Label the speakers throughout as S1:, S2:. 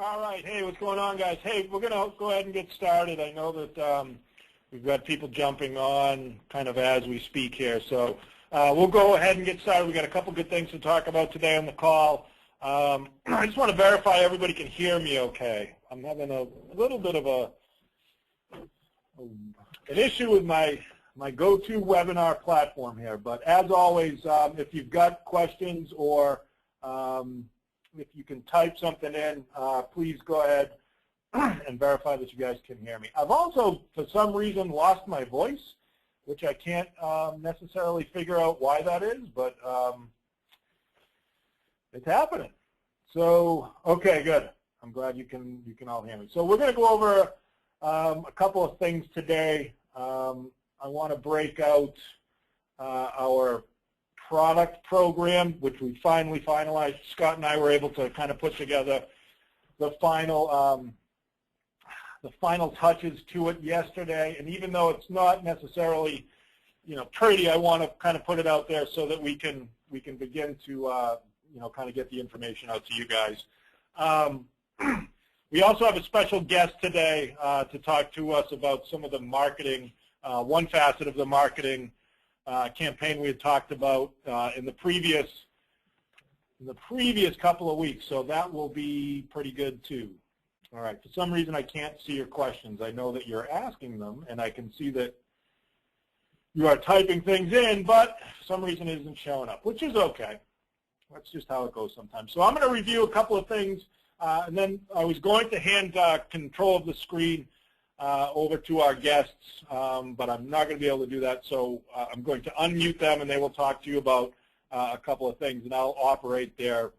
S1: All right. Hey, what's going on, guys? Hey, we're going to go ahead and get started. I know that we've got people jumping on kind of as we speak here. So we'll go ahead and get started. We've got a couple good things to talk about today on the call. I just want to verify everybody can hear me okay. I'm having a little bit of an issue with my go-to webinar platform here. But as always, if you've got questions or if you can type something in, please go ahead and verify that you guys can hear me. I've also, for some reason, lost my voice, which I can't necessarily figure out why that is, but it's happening. So, okay, good. I'm glad you can all hear me. So we're going to go over a couple of things today. I want to break out our product program, which we finally finalized. Scott and I were able to kind of put together the final touches to it yesterday. And even though it's not necessarily, pretty, I want to kind of put it out there so that we can begin to kind of get the information out to you guys. We also have a special guest today to talk to us about some of the marketing, one facet of the marketing campaign we had talked about in the previous couple of weeks, so that will be pretty good too. All right, for some reason I can't see your questions. I know that you're asking them, and I can see that you are typing things in, but for some reason it isn't showing up, which is okay. That's just how it goes sometimes. So I'm going to review a couple of things, and then I was going to hand control of the screen over to our guests, but I'm not going to be able to do that, so I'm going to unmute them, and they will talk to you about a couple of things, and I'll operate their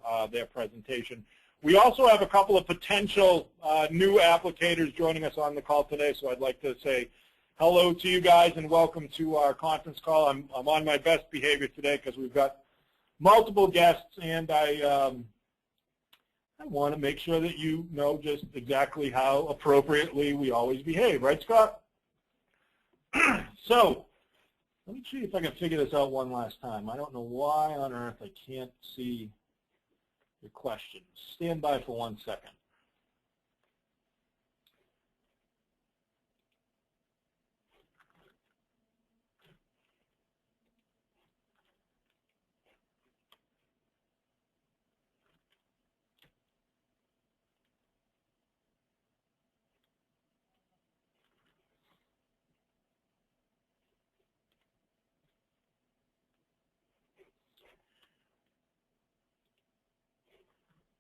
S1: presentation. We also have a couple of potential new applicators joining us on the call today, so I'd like to say hello to you guys and welcome to our conference call. I'm on my best behavior today because we've got multiple guests, and I want to make sure that you know just exactly how appropriately we always behave. Right, Scott? So let me see if I can figure this out one last time. I don't know why on earth I can't see your questions. Stand by for 1 second.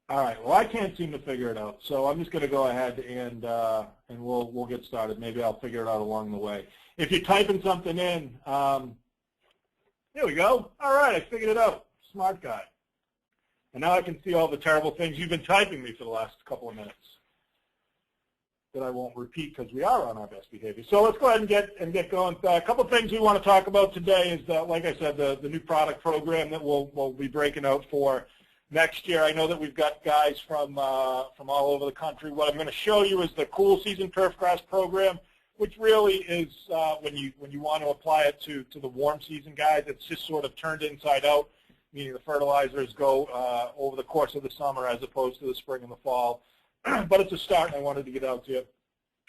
S1: All right. Well, I can't seem to figure it out, so I'm just going to go ahead and we'll get started. Maybe I'll figure it out along the way. If you're typing something in, here we go. All right, I figured it out. Smart guy. And now I can see all the terrible things you've been typing me for the last couple of minutes that I won't repeat because we are on our best behavior. So let's go ahead and get going. A couple of things we want to talk about today is, like I said, the new product program that we'll be breaking out for next year. I know that we've got guys from all over the country. What I'm going to show you is the Cool Season Turfgrass program, which really is when you want to apply it to the warm season guys, it's just sort of turned inside out, meaning the fertilizers go over the course of the summer as opposed to the spring and the fall. But it's a start, and I wanted to get out to you.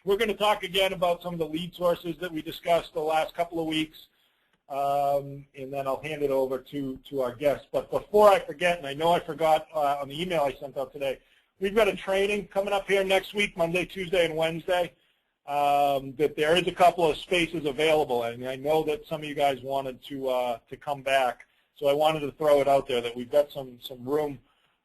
S1: We're going to talk again about some of the lead sources that we discussed the last couple of weeks. And then I'll hand it over to our guests. But before I forget, and I know I forgot on the email I sent out today, we've got a training coming up here next week, Monday, Tuesday, and Wednesday, that there is a couple of spaces available. And I know that some of you guys wanted to come back, so I wanted to throw it out there that we've got some room.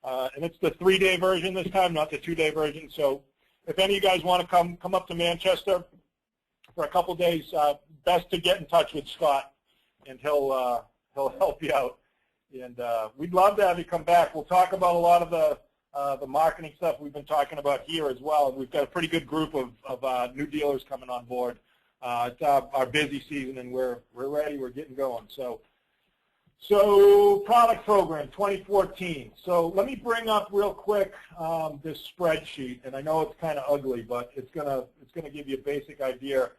S1: And it's the 3-day version this time, not the 2-day version. So if any of you guys want to come up to Manchester for a couple days, best to get in touch with Scott, and he'll help you out. And we'd love to have you come back. We'll talk about a lot of the marketing stuff we've been talking about here as well. We've got a pretty good group of new dealers coming on board. It's our busy season, and we're ready. We're getting going. So product program 2014. So let me bring up real quick this spreadsheet, and I know it's kind of ugly, but it's gonna give you a basic idea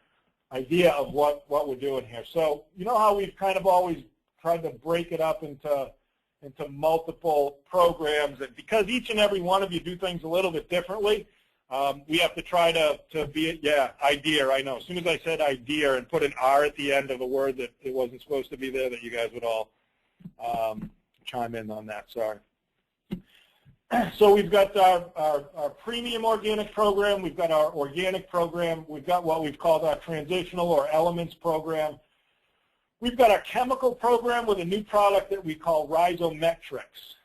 S1: of what we're doing here. So you know how we've kind of always tried to break it up into into multiple programs. And because each and every one of you do things a little bit differently, we have to try to be, yeah, idea, I know. As soon as I said idea and put an R at the end of a word that it wasn't supposed to be there, that you guys would all chime in on that, sorry. So we've got our premium organic program, we've got our organic program, we've got what we've called our transitional or elements program. We've got our chemical program with a new product that we call Rhizometrics.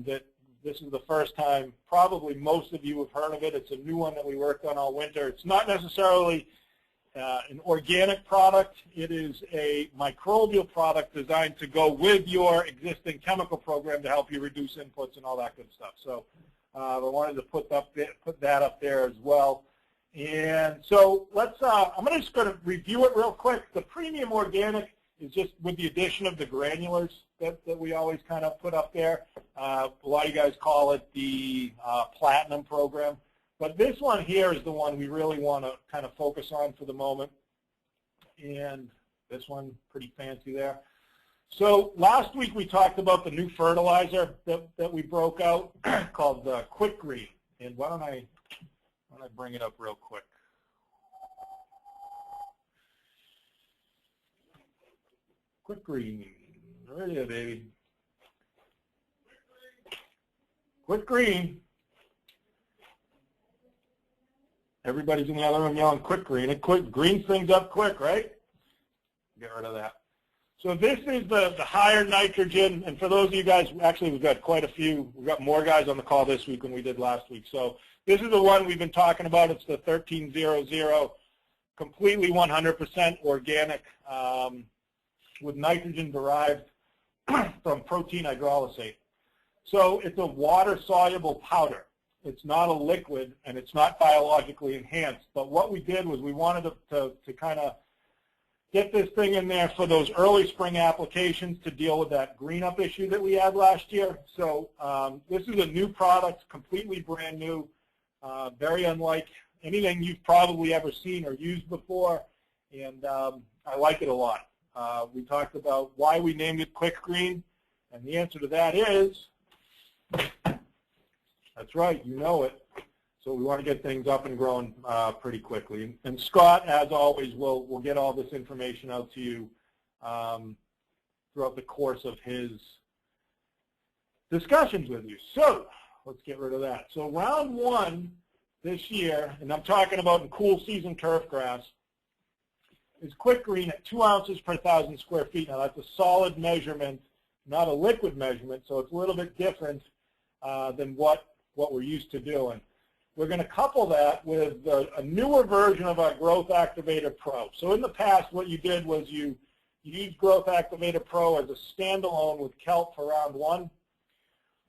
S1: That this is the first time probably most of you have heard of it. It's a new one that we worked on all winter. It's not necessarily an organic product. It is a microbial product designed to go with your existing chemical program to help you reduce inputs and all that good stuff. So I wanted to put that up there as well. And so let's, I'm just going to review it real quick. The premium organic is just with the addition of the granulars that we always kind of put up there. A lot of you guys call it the platinum program. But this one here is the one we really want to kind of focus on for the moment. And this one, pretty fancy there. So last week we talked about the new fertilizer that we broke out called the Quick Green. And why don't I bring it up real quick. Quick Green. There it is, baby. Quick Green. Everybody's in the other room yelling Quick Green. It greens things up quick, right? Get rid of that. So this is the higher nitrogen, and for those of you guys, actually we've got quite a few, we've got more guys on the call this week than we did last week. So this is the one we've been talking about. It's the 1300, completely 100% organic, with nitrogen derived from protein hydrolysate. So it's a water-soluble powder. It's not a liquid, and it's not biologically enhanced. But what we did was we wanted to kind of get this thing in there for those early spring applications to deal with that green up issue that we had last year. So this is a new product, completely brand new, very unlike anything you've probably ever seen or used before, and I like it a lot. We talked about why we named it Quick Green, and the answer to that is, that's right, you know it. So we want to get things up and growing pretty quickly. And Scott, as always, will get all this information out to you throughout the course of his discussions with you. So let's get rid of that. So round one this year, and I'm talking about in cool season turf grass, is Quick Green at 2 ounces per 1,000 square feet. Now that's a solid measurement, not a liquid measurement, so it's a little bit different than what we're used to doing. We're going to couple that with a newer version of our Growth Activator Pro. So in the past, what you did was you used Growth Activator Pro as a standalone with kelp for round one.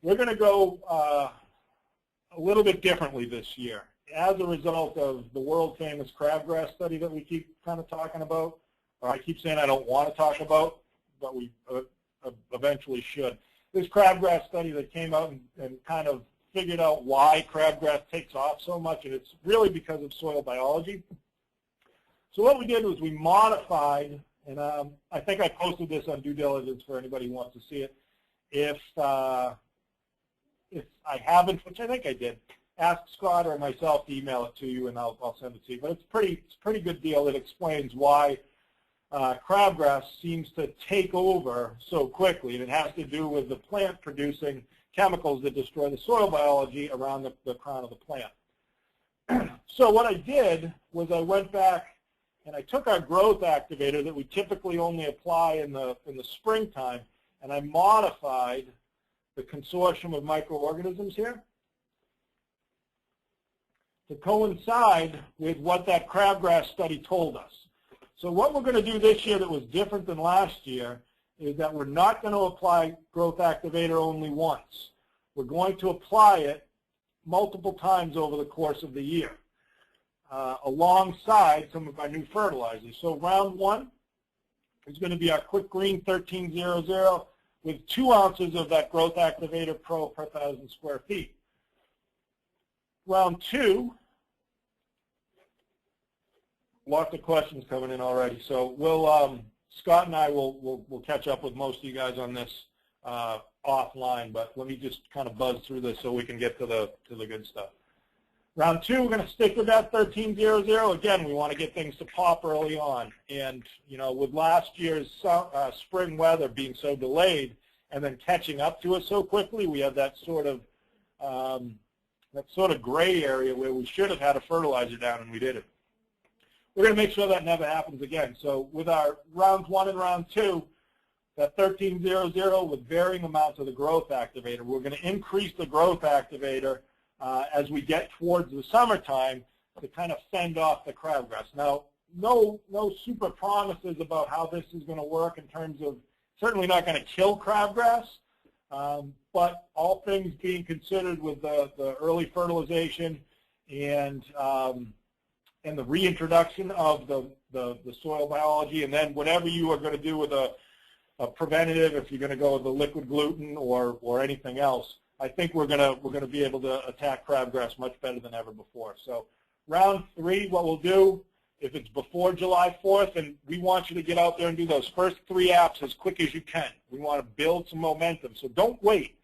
S1: We're going to go a little bit differently this year as a result of the world-famous crabgrass study that we keep kind of talking about, or I keep saying I don't want to talk about, but we eventually should. This crabgrass study that came out and kind of figured out why crabgrass takes off so much, and it's really because of soil biology. So what we did was we modified, and I think I posted this on due diligence for anybody who wants to see it. If I haven't, which I think I did, ask Scott or myself to email it to you, and I'll send it to you. But it's a pretty good deal that explains why crabgrass seems to take over so quickly, and it has to do with the plant producing chemicals that destroy the soil biology around the crown of the plant. So what I did was I went back and I took our growth activator that we typically only apply in the springtime, and I modified the consortium of microorganisms here to coincide with what that crabgrass study told us. So what we're going to do this year that was different than last year is that we're not going to apply growth activator only once. We're going to apply it multiple times over the course of the year alongside some of our new fertilizers. So round one is going to be our Quick Green 1300 with 2 ounces of that Growth Activator Pro per 1,000 square feet. Round two, lots of questions coming in already. So we'll Scott and I will catch up with most of you guys on this offline, but let me just kind of buzz through this so we can get to the good stuff. Round 2, we're going to stick with that 1300. Again, we want to get things to pop early on. And, you know, with last year's spring weather being so delayed and then catching up to us so quickly, we have that sort of gray area where we should have had a fertilizer down and we didn't. We're going to make sure that never happens again. So with our rounds 1 and round 2, that 1300 with varying amounts of the growth activator, we're going to increase the growth activator as we get towards the summertime to kind of fend off the crabgrass. Now, no super promises about how this is going to work in terms of certainly not going to kill crabgrass, but all things being considered with the early fertilization and the reintroduction of the soil biology, and then whatever you are going to do with a preventative, if you're going to go with the liquid gluten or anything else, I think we're going to be able to attack crabgrass much better than ever before. So round 3, what we'll do, if it's before July 4th, and we want you to get out there and do those first 3 apps as quick as you can. We want to build some momentum, so don't wait.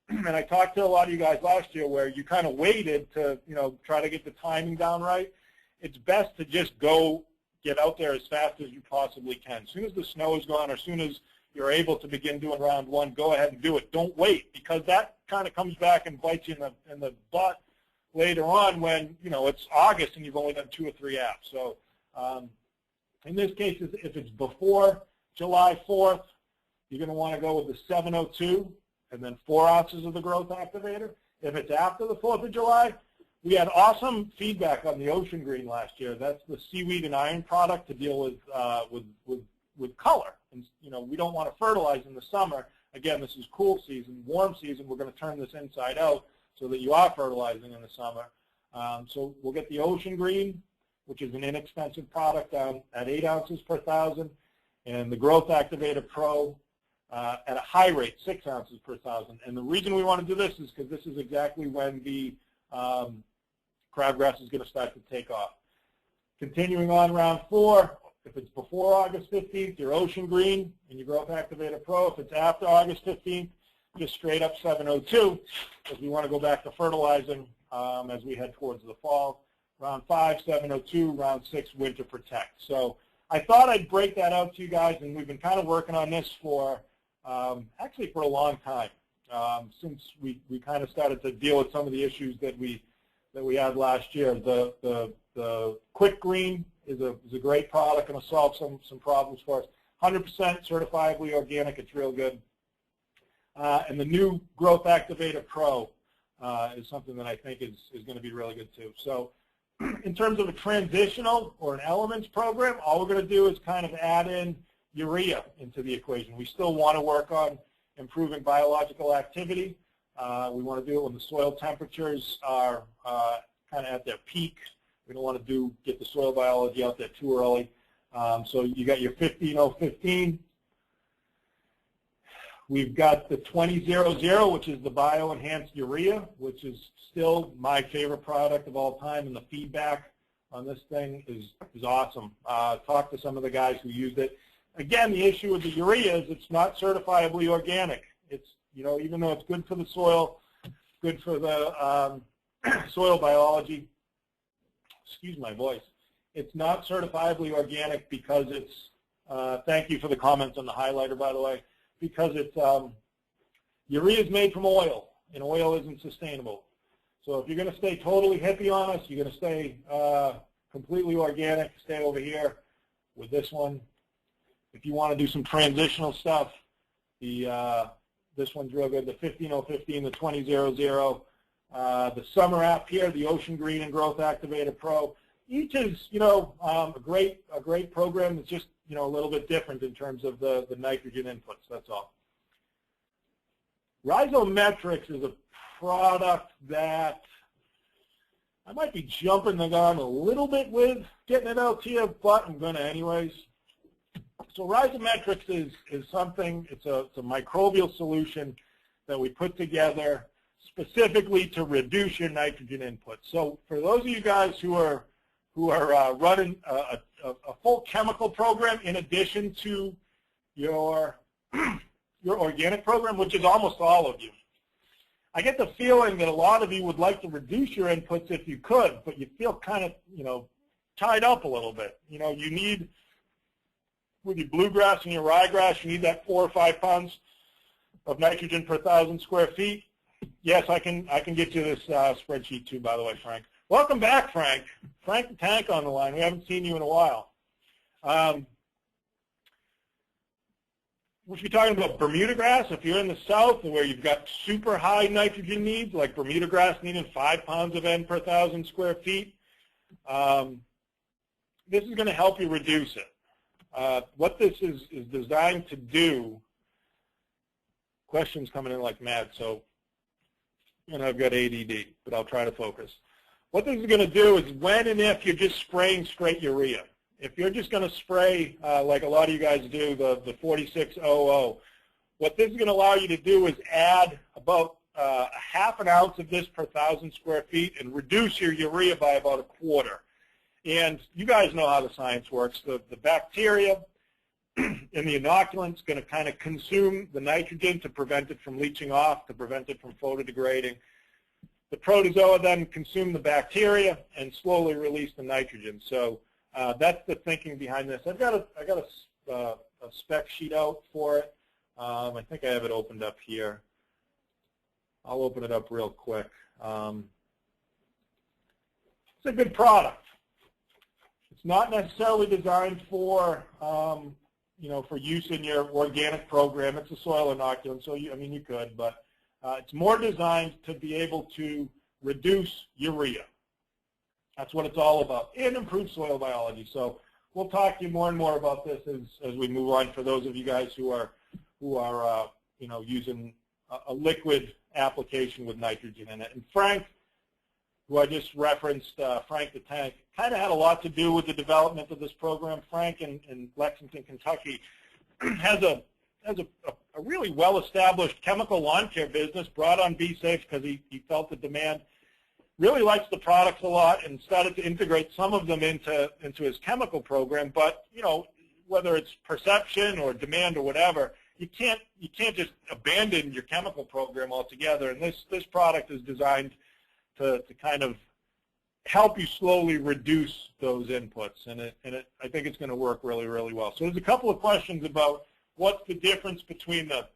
S1: And I talked to a lot of you guys last year where you kind of waited to, you know, try to get the timing down right. It's best to just go get out there as fast as you possibly can. As soon as the snow is gone, or as soon as you're able to begin doing round 1, go ahead and do it. Don't wait, because that kind of comes back and bites you in the butt later on when, you know, it's August and you've only done 2 or 3 apps. So in this case, if it's before July 4th, you're going to want to go with the 702 and then 4 ounces of the growth activator. If it's after the 4th of July, we had awesome feedback on the Ocean Green last year. That's the seaweed and iron product to deal with color. And, you know, we don't want to fertilize in the summer. Again, this is cool season. Warm season, we're going to turn this inside out so that you are fertilizing in the summer. So we'll get the Ocean Green, which is an inexpensive product at 8 ounces per 1,000, and the Growth Activator Pro at a high rate, 6 ounces per 1,000. And the reason we want to do this is because this is exactly when the crabgrass is going to start to take off. Continuing on round 4, if it's before August 15th, your Ocean Green and your Growth Activator Pro. If it's after August 15th, just straight up 702, because we want to go back to fertilizing as we head towards the fall. Round 5, 702. Round 6, Winter Protect. So I thought I'd break that out to you guys, and we've been kind of working on this for actually for a long time, since we kind of started to deal with some of the issues that we had last year. The Quick Green is a great product, going to solve some problems for us. 100% certifiably organic. It's real good. And the new Growth Activator Pro is something that I think is going to be really good too. So in terms of a transitional or an elements program, all we're going to do is kind of add in urea into the equation. We still want to work on improving biological activity. We want to do it when the soil temperatures are kind of at their peak. We don't want to get the soil biology out there too early. So you got your 15-0-15. We've got the 20-0-0, which is the bio-enhanced urea, which is still my favorite product of all time, and the feedback on this thing is awesome. Talked to some of the guys who used it. Again, the issue with the urea is it's not certifiably organic. It's, you know, even though it's good for the soil, good for the soil biology, excuse my voice, it's not certifiably organic because it's, thank you for the comments on the highlighter, by the way, because it's, urea is made from oil, and oil isn't sustainable. So if you're going to stay totally hippie on us, you're going to stay completely organic, stay over here with this one. If you want to do some transitional stuff, this one's real good, the 15-0-15, the 20-0-0. The summer app here, the Ocean Green and Growth Activator Pro. Each is, you know, a great program that's just, you know, a little bit different in terms of the nitrogen inputs. That's all. Rhizometrics is a product that I might be jumping the gun a little bit with getting it out to you, but I'm going to anyways. So Rhizometrics is something, it's a microbial solution that we put together specifically to reduce your nitrogen input. So for those of you guys who are running a full chemical program in addition to your your organic program, which is almost all of you, I get the feeling that a lot of you would like to reduce your inputs if you could, but you feel kind of, tied up a little bit. You need, with your bluegrass and your ryegrass, you need that 4 or 5 pounds of nitrogen per 1,000 square feet. Yes, I can get you this spreadsheet too, by the way, Frank. Welcome back, Frank. Frank the Tank on the line. We haven't seen you in a while. If you're talking about Bermuda grass, if you're in the south where you've got super high nitrogen needs, like Bermuda grass needing 5 pounds of N per 1,000 square feet, this is going to help you reduce it. What this is designed to do, questions coming in like mad, so I've got ADD, but I'll try to focus. What this is going to do is when and if you're just spraying straight urea. If you're just going to spray, like a lot of you guys do, the 4600, what this is going to allow you to do is add about a half an ounce of this per 1,000 square feet and reduce your urea by about 1/4. And you guys know how the science works. The bacteria in the inoculant is going to kind of consume the nitrogen to prevent it from leaching off, to prevent it from photodegrading. The protozoa then consume the bacteria and slowly release the nitrogen. So that's the thinking behind this. I got a spec sheet out for it. I think I have it opened up here. I'll open it up real quick. It's a good product. It's not necessarily designed for for use in your organic program. It's a soil inoculant, so you could, but it's more designed to be able to reduce urea. That's what it's all about, and improve soil biology. So we'll talk to you more and more about this as we move on. For those of you guys who are using a liquid application with nitrogen in it. And Frank, who I just referenced, Frank the Tank, kind of had a lot to do with the development of this program. Frank in Lexington, Kentucky, has a really well-established chemical lawn care business, brought on BeeSafe because he felt the demand. Really likes the products a lot and started to integrate some of them into his chemical program. But whether it's perception or demand or whatever, you can't just abandon your chemical program altogether. And this product is designed to kind of help you slowly reduce those inputs, and I think it's going to work really, really well. So there's a couple of questions about what's the difference between the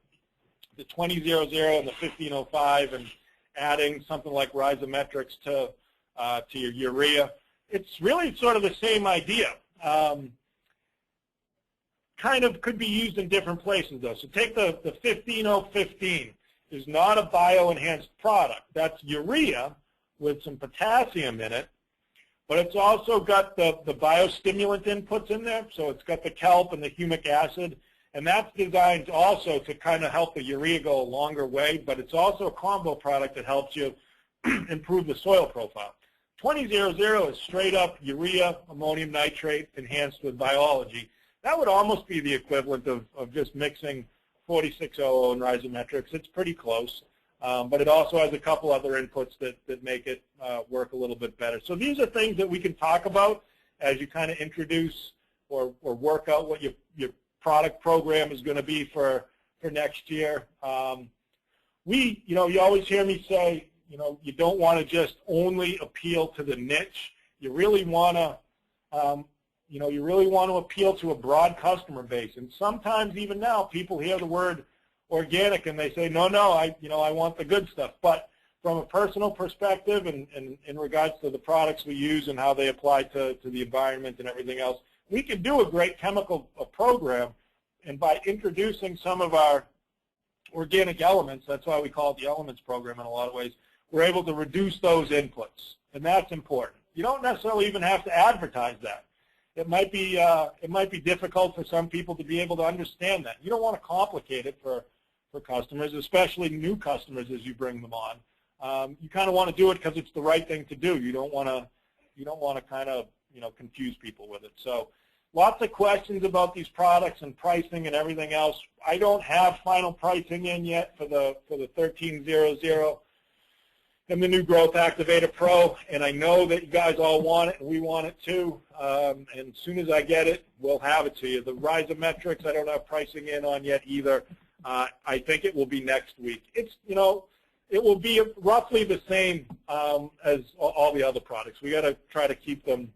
S1: 2000 and the 1505 and adding something like rhizometrics to your urea. It's really sort of the same idea. Kind of could be used in different places, though. So take the 15015 is not a bioenhanced product. That's urea with some potassium in it, but it's also got the biostimulant inputs in there. So it's got the kelp and the humic acid. And that's designed also to kind of help the urea go a longer way, but it's also a combo product that helps you improve the soil profile. 2000 is straight up urea, ammonium nitrate enhanced with biology. That would almost be the equivalent of just mixing 4600 and rhizometrics. It's pretty close, but it also has a couple other inputs that make it work a little bit better. So these are things that we can talk about as you kind of introduce or work out what your product program is going to be for next year. You always hear me say, you don't want to just only appeal to the niche. You really want to, appeal to a broad customer base. And sometimes even now, people hear the word organic and they say, no, I want the good stuff. But from a personal perspective and in regards to the products we use and how they apply to the environment and everything else, we can do a great chemical program, and by introducing some of our organic elements, that's why we call it the elements program in a lot of ways, we're able to reduce those inputs, and that's important. You don't necessarily even have to advertise that. It might be difficult for some people to be able to understand that. You don't want to complicate it for customers, especially new customers as you bring them on. You kind of want to do it because it's the right thing to do. You don't want to kind of confuse people with it. So lots of questions about these products and pricing and everything else. I don't have final pricing in yet for the 1300 and the new Growth Activator Pro, and I know that you guys all want it, and we want it too. And as soon as I get it, we'll have it to you. The rhizometrics, I don't have pricing in on yet either. I think it will be next week. It's, you know, it will be roughly the same as all the other products. We got to try to keep them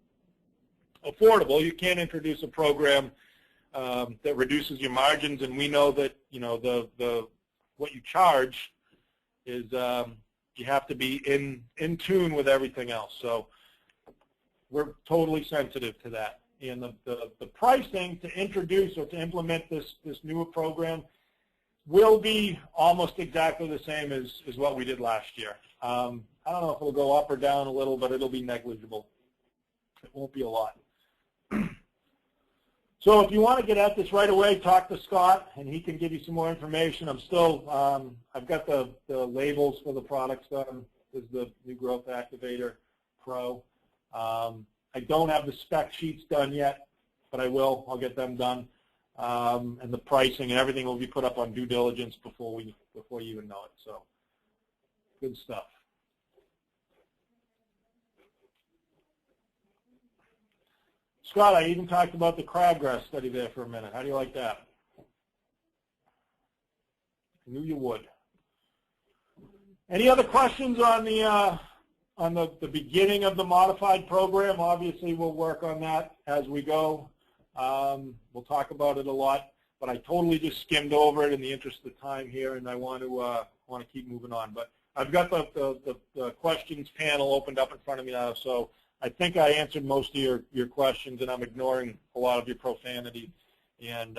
S1: affordable. You can't introduce a program that reduces your margins, and we know that, you know, what you charge is you have to be in tune with everything else. So we're totally sensitive to that. And the pricing to introduce or to implement this newer program will be almost exactly the same as what we did last year. I don't know if it'll go up or down a little, but it'll be negligible. It won't be a lot. So if you want to get at this right away, talk to Scott, and he can give you some more information. I'm still, I've got the labels for the products done. This is the New Growth Activator Pro. I don't have the spec sheets done yet, but I will. I'll get them done. And the pricing and everything will be put up on due diligence before you even know it. So good stuff. Scott, I even talked about the crabgrass study there for a minute. How do you like that? I knew you would. Any other questions on the beginning of the modified program? Obviously, we'll work on that as we go. We'll talk about it a lot, but I totally just skimmed over it in the interest of time here, and I want to keep moving on. But I've got the questions panel opened up in front of me now, so I think I answered most of your questions, and I'm ignoring a lot of your profanity, and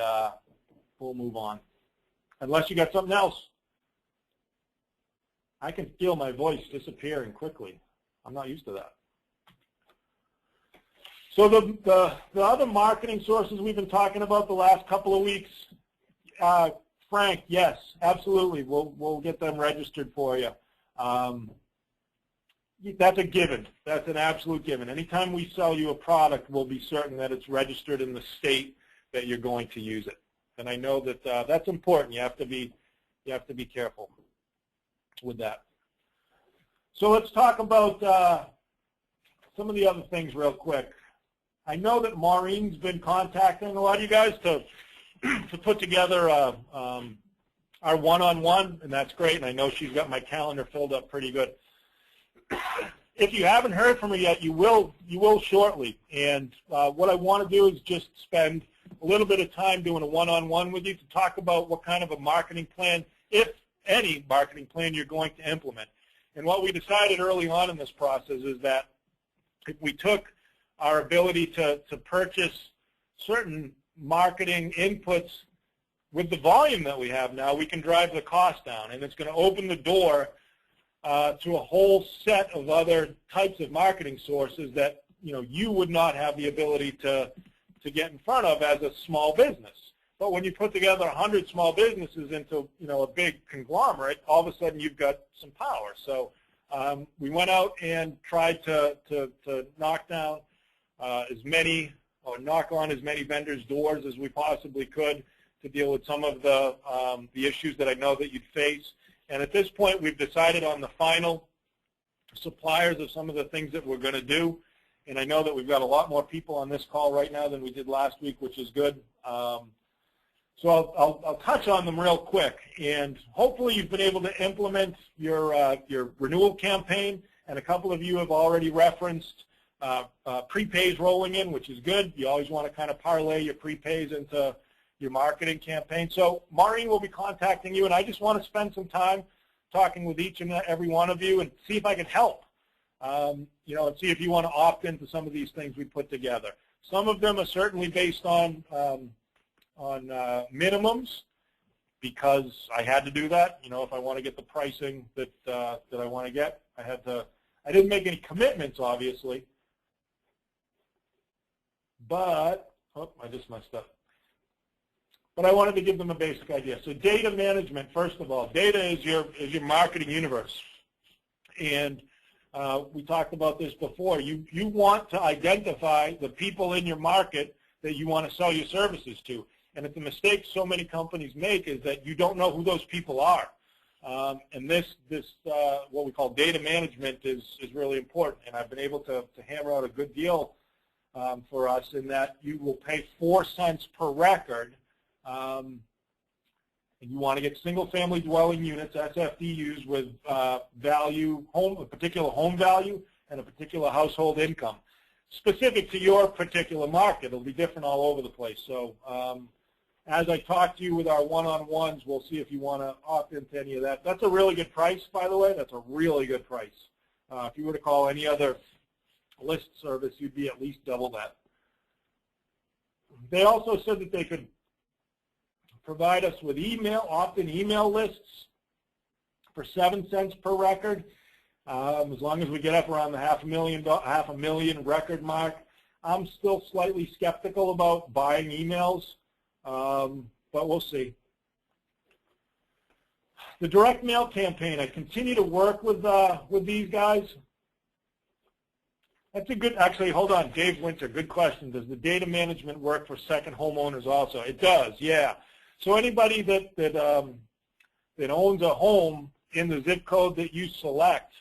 S1: we'll move on. Unless you got something else. I can feel my voice disappearing quickly. I'm not used to that. So the other marketing sources we've been talking about the last couple of weeks, Frank, yes, absolutely. We'll get them registered for you. That's a given. That's an absolute given. Anytime we sell you a product, we'll be certain that it's registered in the state that you're going to use it. And I know that that's important. You have to be careful with that. So let's talk about some of the other things real quick. I know that Maureen's been contacting a lot of you guys to put together our one-on-one, and that's great. And I know she's got my calendar filled up pretty good. If you haven't heard from her yet, you will shortly. And what I want to do is just spend a little bit of time doing a one-on-one with you to talk about what kind of a marketing plan, if any marketing plan, you're going to implement. And what we decided early on in this process is that if we took our ability to purchase certain marketing inputs with the volume that we have now, we can drive the cost down. And it's going to open the door to a whole set of other types of marketing sources that you would not have the ability to get in front of as a small business. But when you put together 100 small businesses into a big conglomerate, all of a sudden you've got some power. So we went out and tried to knock down knock on as many vendors' doors as we possibly could to deal with some of the issues that I know that you'd face. And at this point, we've decided on the final suppliers of some of the things that we're going to do. And I know that we've got a lot more people on this call right now than we did last week, which is good. So I'll touch on them real quick. And hopefully you've been able to implement your renewal campaign. And a couple of you have already referenced prepays rolling in, which is good. You always want to kind of parlay your prepays into your marketing campaign. So Maureen will be contacting you, and I just want to spend some time talking with each and every one of you and see if I can help, and see if you want to opt into some of these things we put together. Some of them are certainly based on minimums, because I had to do that. If I want to get the pricing that I want to get, I had to. I didn't make any commitments, obviously, but I just messed up. But I wanted to give them a basic idea. So data management, first of all, data is your marketing universe. And we talked about this before. You want to identify the people in your market that you want to sell your services to. And the mistake so many companies make is that you don't know who those people are. And this what we call data management is really important. And I've been able to hammer out a good deal for us in that you will pay 4 cents per record and you want to get single-family dwelling units, SFDUs, with value, a particular home value and a particular household income, specific to your particular market. It'll be different all over the place. So as I talk to you with our one-on-ones, we'll see if you want to opt into any of that. That's a really good price, by the way. That's a really good price. If you were to call any other list service, you'd be at least double that. They also said that they could provide us with opt-in email lists for 7 cents per record, as long as we get up around the half a million record mark. I'm still slightly skeptical about buying emails, but we'll see. The direct mail campaign, I continue to work with these guys. That's a good, actually, hold on, Dave Winter, good question. Does the data management work for second homeowners also? It does, yeah. So anybody that owns a home in the zip code that you select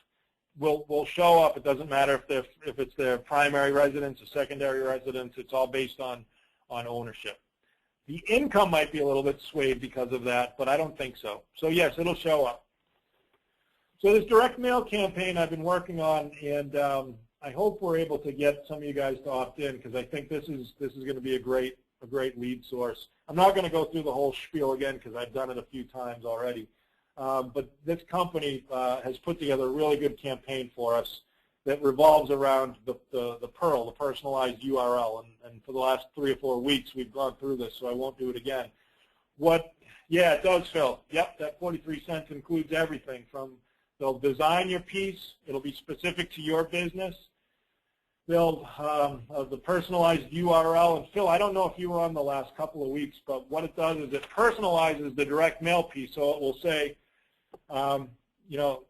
S1: will show up. It doesn't matter if it's their primary residence or secondary residence. It's all based on ownership. The income might be a little bit swayed because of that, but I don't think so. So yes, it'll show up. So this direct mail campaign I've been working on, and I hope we're able to get some of you guys to opt in, because I think this is going to be a great lead source. I'm not going to go through the whole spiel again because I've done it a few times already. But this company has put together a really good campaign for us that revolves around the PURL, the personalized URL. And for the last 3 or 4 weeks, we've gone through this, so I won't do it again. Yeah, it does, Phil. Yep, that 43 cents includes everything from they'll design your piece. It'll be specific to your business. They'll the personalized URL. And Phil, I don't know if you were on the last couple of weeks, but what it does is it personalizes the direct mail piece. So it will say, you know,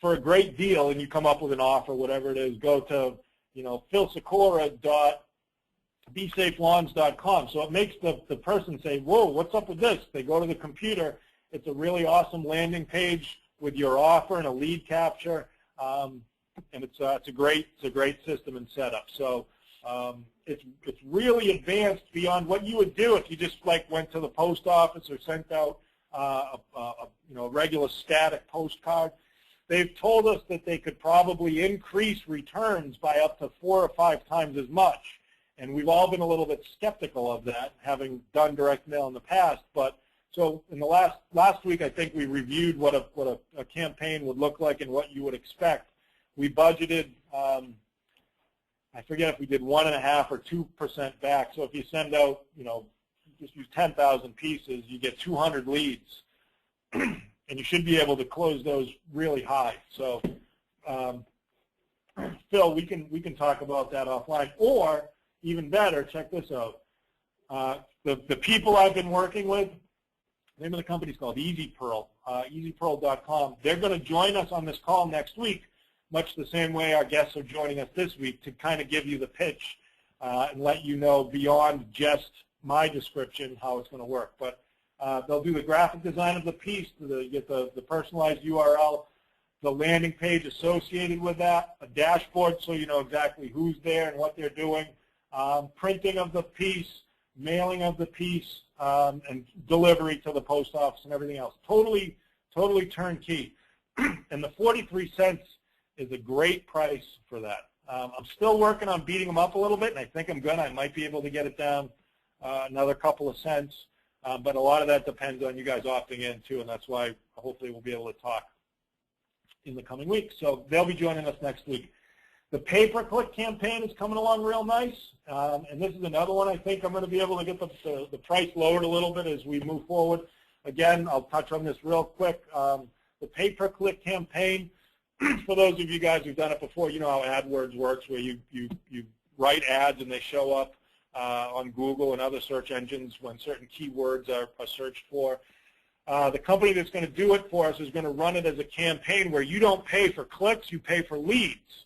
S1: for a great deal, and you come up with an offer, whatever it is, go to, you know, philsecora.beesafelawns.com. So it makes the person say, whoa, what's up with this? They go to the computer. It's a really awesome landing page with your offer and a lead capture, and it's a great system and setup. So it's really advanced beyond what you would do if you just like went to the post office or sent out a regular static postcard. They've told us that they could probably increase returns by up to 4 or 5 times as much, and we've all been a little bit skeptical of that, having done direct mail in the past. But so in the last week, I think we reviewed what a campaign would look like and what you would expect. We budgeted, I forget if we did 1.5 or 2% back. So if you send out, you know, just use 10,000 pieces, you get 200 leads, and you should be able to close those really high. So, Phil, we can talk about that offline, or even better, check this out. The people I've been working with. The name of the company is called EasyPearl, easypearl.com. They're going to join us on this call next week, much the same way our guests are joining us this week, to kind of give you the pitch and let you know beyond just my description how it's going to work. But they'll do the graphic design of the piece, get the personalized URL, the landing page associated with that, a dashboard so you know exactly who's there and what they're doing, printing of the piece, mailing of the piece, and delivery to the post office and everything else. Totally turnkey. And the 43 cents is a great price for that. I'm still working on beating them up a little bit, and I think I'm gonna. I might be able to get it down another couple of cents, but a lot of that depends on you guys opting in too, and that's why hopefully we'll be able to talk in the coming weeks. So they'll be joining us next week. The pay-per-click campaign is coming along real nice, and this is another one I think I'm going to be able to get the price lowered a little bit as we move forward. Again, I'll touch on this real quick. The pay-per-click campaign, for those of you guys who've done it before, you know how AdWords works, where you write ads and they show up on Google and other search engines when certain keywords are searched for. The company that's going to do it for us is going to run it as a campaign where you don't pay for clicks, you pay for leads.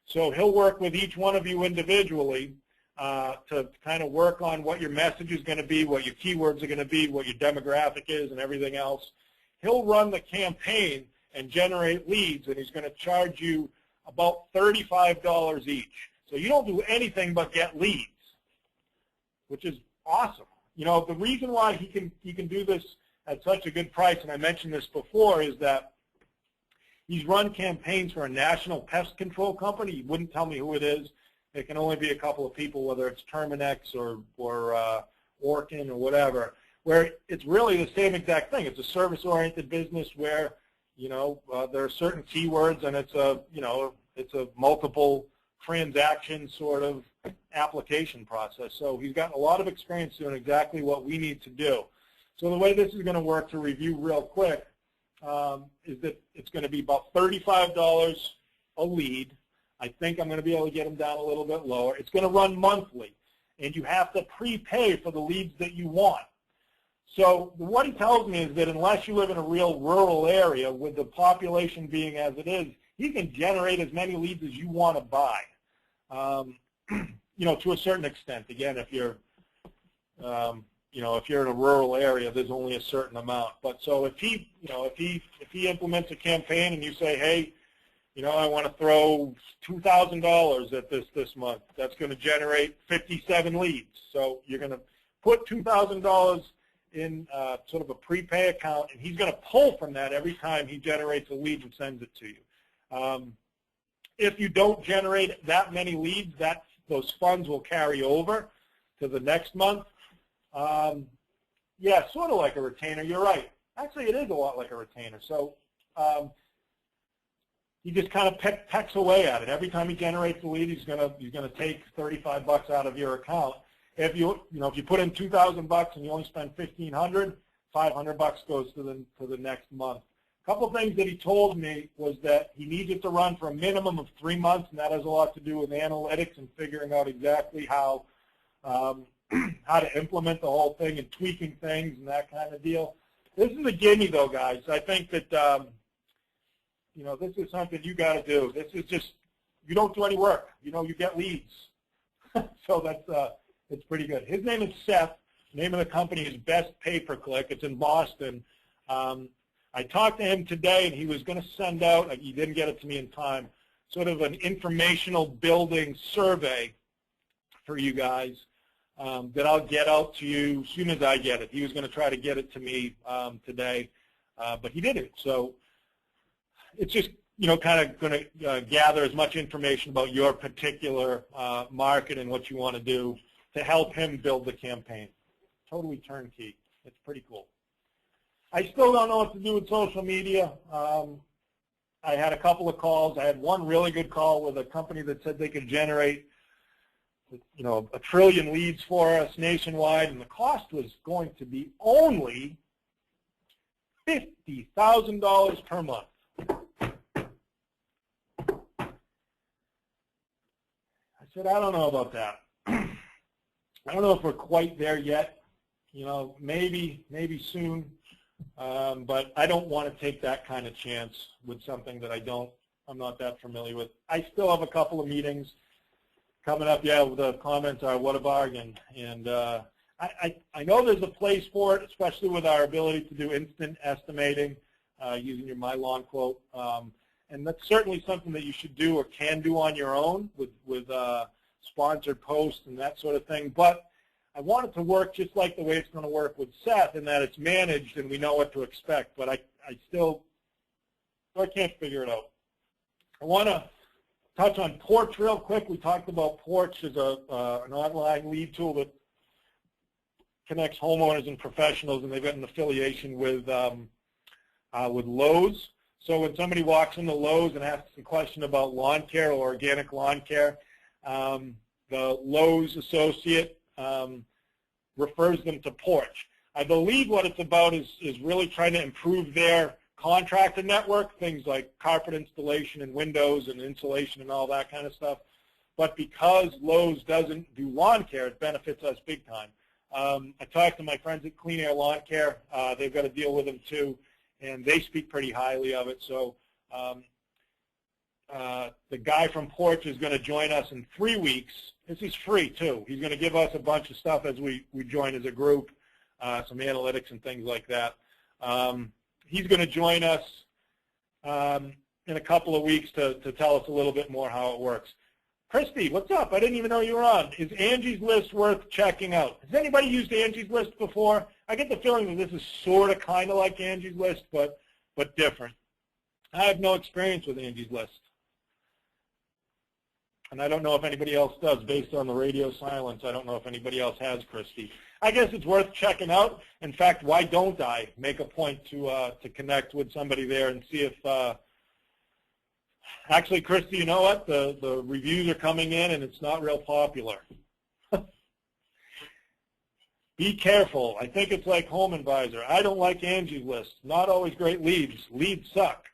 S1: So he'll work with each one of you individually to kind of work on what your message is going to be, what your keywords are going to be, what your demographic is, and everything else. He'll run the campaign and generate leads, and he's going to charge you about $35 each. So you don't do anything but get leads, which is awesome. You know, the reason why he can do this at such a good price, and I mentioned this before, is that he's run campaigns for a national pest control company. He wouldn't tell me who it is. It can only be a couple of people, whether it's Terminex or Orkin or whatever, where it's really the same exact thing. It's a service-oriented business where, you know, there are certain keywords, and it's a, you know, it's a multiple transaction sort of application process. So he's got a lot of experience doing exactly what we need to do. So the way this is going to work, to review real quick, is that it's going to be about $35 a lead. I think I'm going to be able to get them down a little bit lower. It's going to run monthly, and you have to prepay for the leads that you want. So what he tells me is that unless you live in a real rural area, with the population being as it is, he can generate as many leads as you want to buy. You know, to a certain extent. Again, if you're, you know, if you're in a rural area, there's only a certain amount. But so if he, you know, if he implements a campaign and you say, hey, you know, I want to throw $2,000 at this month, that's going to generate 57 leads. So you're going to put $2,000 in sort of a prepay account, and he's going to pull from that every time he generates a lead and sends it to you. If you don't generate that many leads, those funds will carry over to the next month. Yeah, sort of like a retainer. You're right. Actually, it is a lot like a retainer. So he just kind of pecks away at it. Every time he generates a lead, he's gonna take $35 out of your account. If you put in $2,000 and you only spend $1,500, $500 goes to the next month. A couple of things that he told me was that he needs it to run for a minimum of 3 months, and that has a lot to do with analytics and figuring out exactly how to implement the whole thing and tweaking things and that kind of deal. This is a gimme, though, guys. I think that you know, this is something you got to do. This is just, you don't do any work. You know, you get leads. So that's it's pretty good. His name is Seth. The name of the company is Best Pay-Per-Click. It's in Boston. I talked to him today, and he was going to send out, he didn't get it to me in time, sort of an informational building survey for you guys that I'll get out to you as soon as I get it. He was going to try to get it to me today, but he didn't. So it's just, you know, kind of going to gather as much information about your particular market and what you want to do to help him build the campaign. Totally turnkey. It's pretty cool. I still don't know what to do with social media. I had a couple of calls. I had one really good call with a company that said they could generate, you know, 1 trillion leads for us nationwide, and the cost was going to be only $50,000 per month. I said, I don't know about that. I don't know if we're quite there yet. You know, maybe soon. But I don't want to take that kind of chance with something that I'm not that familiar with. I still have a couple of meetings coming up. Yeah, the comments are, what a bargain. And I know there's a place for it, especially with our ability to do instant estimating using your My Lawn Quote. And that's certainly something that you should do or can do on your own with sponsored posts and that sort of thing. But I want it to work just like the way it's going to work with Seth, in that it's managed and we know what to expect. But I can't figure it out. I want to touch on Porch real quick. We talked about Porch as an online lead tool that connects homeowners and professionals, and they've got an affiliation with Lowe's. So when somebody walks into Lowe's and asks a question about lawn care or organic lawn care, the Lowe's associate refers them to Porch. I believe what it's about is really trying to improve their contractor network, things like carpet installation and windows and insulation and all that kind of stuff. But because Lowe's doesn't do lawn care, it benefits us big time. I talked to my friends at Clean Air Lawn Care. They've got a deal with them too, and they speak pretty highly of it. So the guy from Porch is going to join us in 3 weeks. This is free too. He's going to give us a bunch of stuff as we join as a group, some analytics and things like that. He's going to join us in a couple of weeks to tell us a little bit more how it works. Christy, what's up? I didn't even know you were on. Is Angie's List worth checking out? Has anybody used Angie's List before? I get the feeling that this is sort of kind of like Angie's List, but different. I have no experience with Angie's List. And I don't know if anybody else does. Based on the radio silence, I don't know if anybody else has, Christy. I guess it's worth checking out. In fact, why don't I make a point to connect with somebody there and see if actually, Christy, you know what? The reviews are coming in, and it's not real popular. Be careful. I think it's like Home Advisor. I don't like Angie's List. Not always great leads. Leads suck.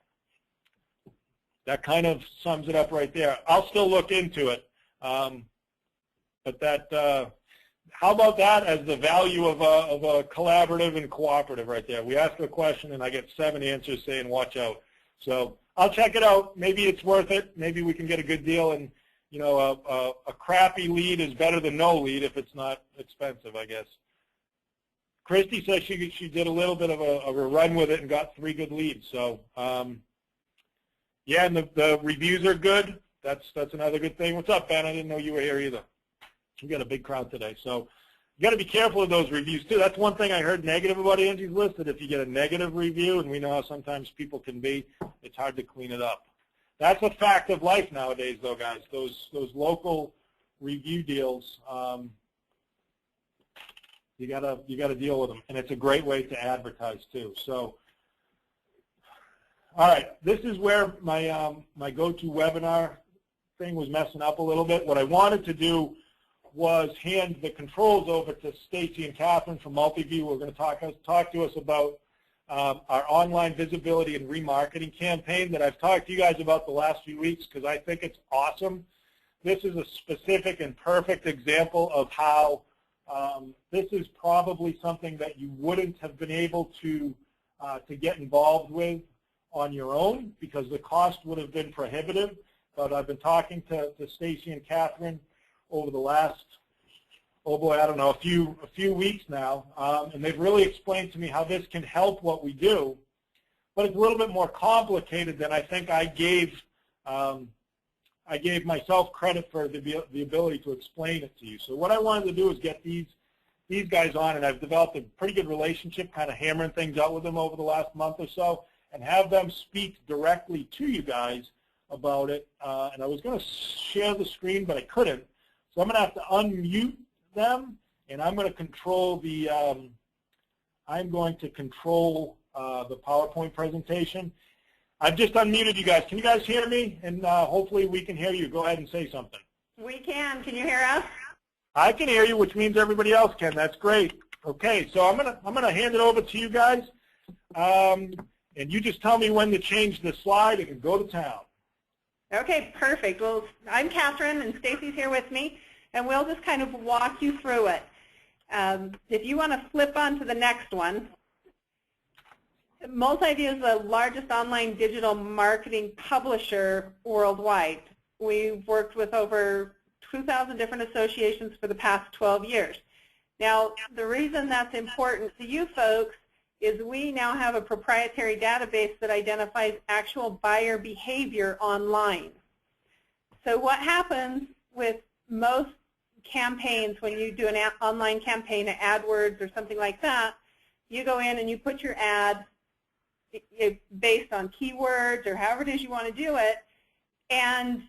S1: That kind of sums it up right there. I'll still look into it. But that, how about that as the value of a collaborative and cooperative right there? We ask a question, and I get 7 answers saying, watch out. So I'll check it out. Maybe it's worth it. Maybe we can get a good deal. And, you know, a crappy lead is better than no lead if it's not expensive, I guess. Christy says she did a little bit of a run with it and got 3 good leads. So, yeah, and the reviews are good. That's another good thing. What's up, Ben? I didn't know you were here either. We got a big crowd today. So you got to be careful of those reviews, too. That's one thing I heard negative about Angie's List, that if you get a negative review, and we know how sometimes people can be, it's hard to clean it up. That's a fact of life nowadays, though, guys. Those local review deals, you gotta deal with them, and it's a great way to advertise too. So, all right, this is where my my GoToWebinar thing was messing up a little bit. What I wanted to do was hand the controls over to Stacy and Catherine from Multiview. We're going to talk to us about our online visibility and remarketing campaign that I've talked to you guys about the last few weeks because I think it's awesome. This is a specific and perfect example of how this is probably something that you wouldn't have been able to get involved with on your own because the cost would have been prohibitive. But I've been talking to Stacy and Catherine over the last, oh boy, I don't know, a few weeks now, and they've really explained to me how this can help what we do. But it's a little bit more complicated than I think I gave myself credit for the ability to explain it to you. So what I wanted to do is get these guys on, and I've developed a pretty good relationship, kind of hammering things out with them over the last month or so, and have them speak directly to you guys about it. And I was going to share the screen, but I couldn't. So I'm going to have to unmute them, and I'm going to control the the PowerPoint presentation. I've just unmuted you guys. Can you guys hear me? And hopefully we can hear you. Go ahead and say something.
S2: We can. Can you hear us?
S1: I can hear you, which means everybody else can. That's great. Okay, so I'm gonna hand it over to you guys, and you just tell me when to change the slide and go to town.
S2: Okay, perfect. Well, I'm Catherine, and Stacy's here with me, and we'll just kind of walk you through it. If you want to flip on to the next one, Multiview is the largest online digital marketing publisher worldwide. We've worked with over 2,000 different associations for the past 12 years. Now, the reason that's important to you folks is we now have a proprietary database that identifies actual buyer behavior online. So what happens with most campaigns when you do an online campaign, AdWords or something like that, you go in and you put your ad based on keywords or however it is you want to do it, and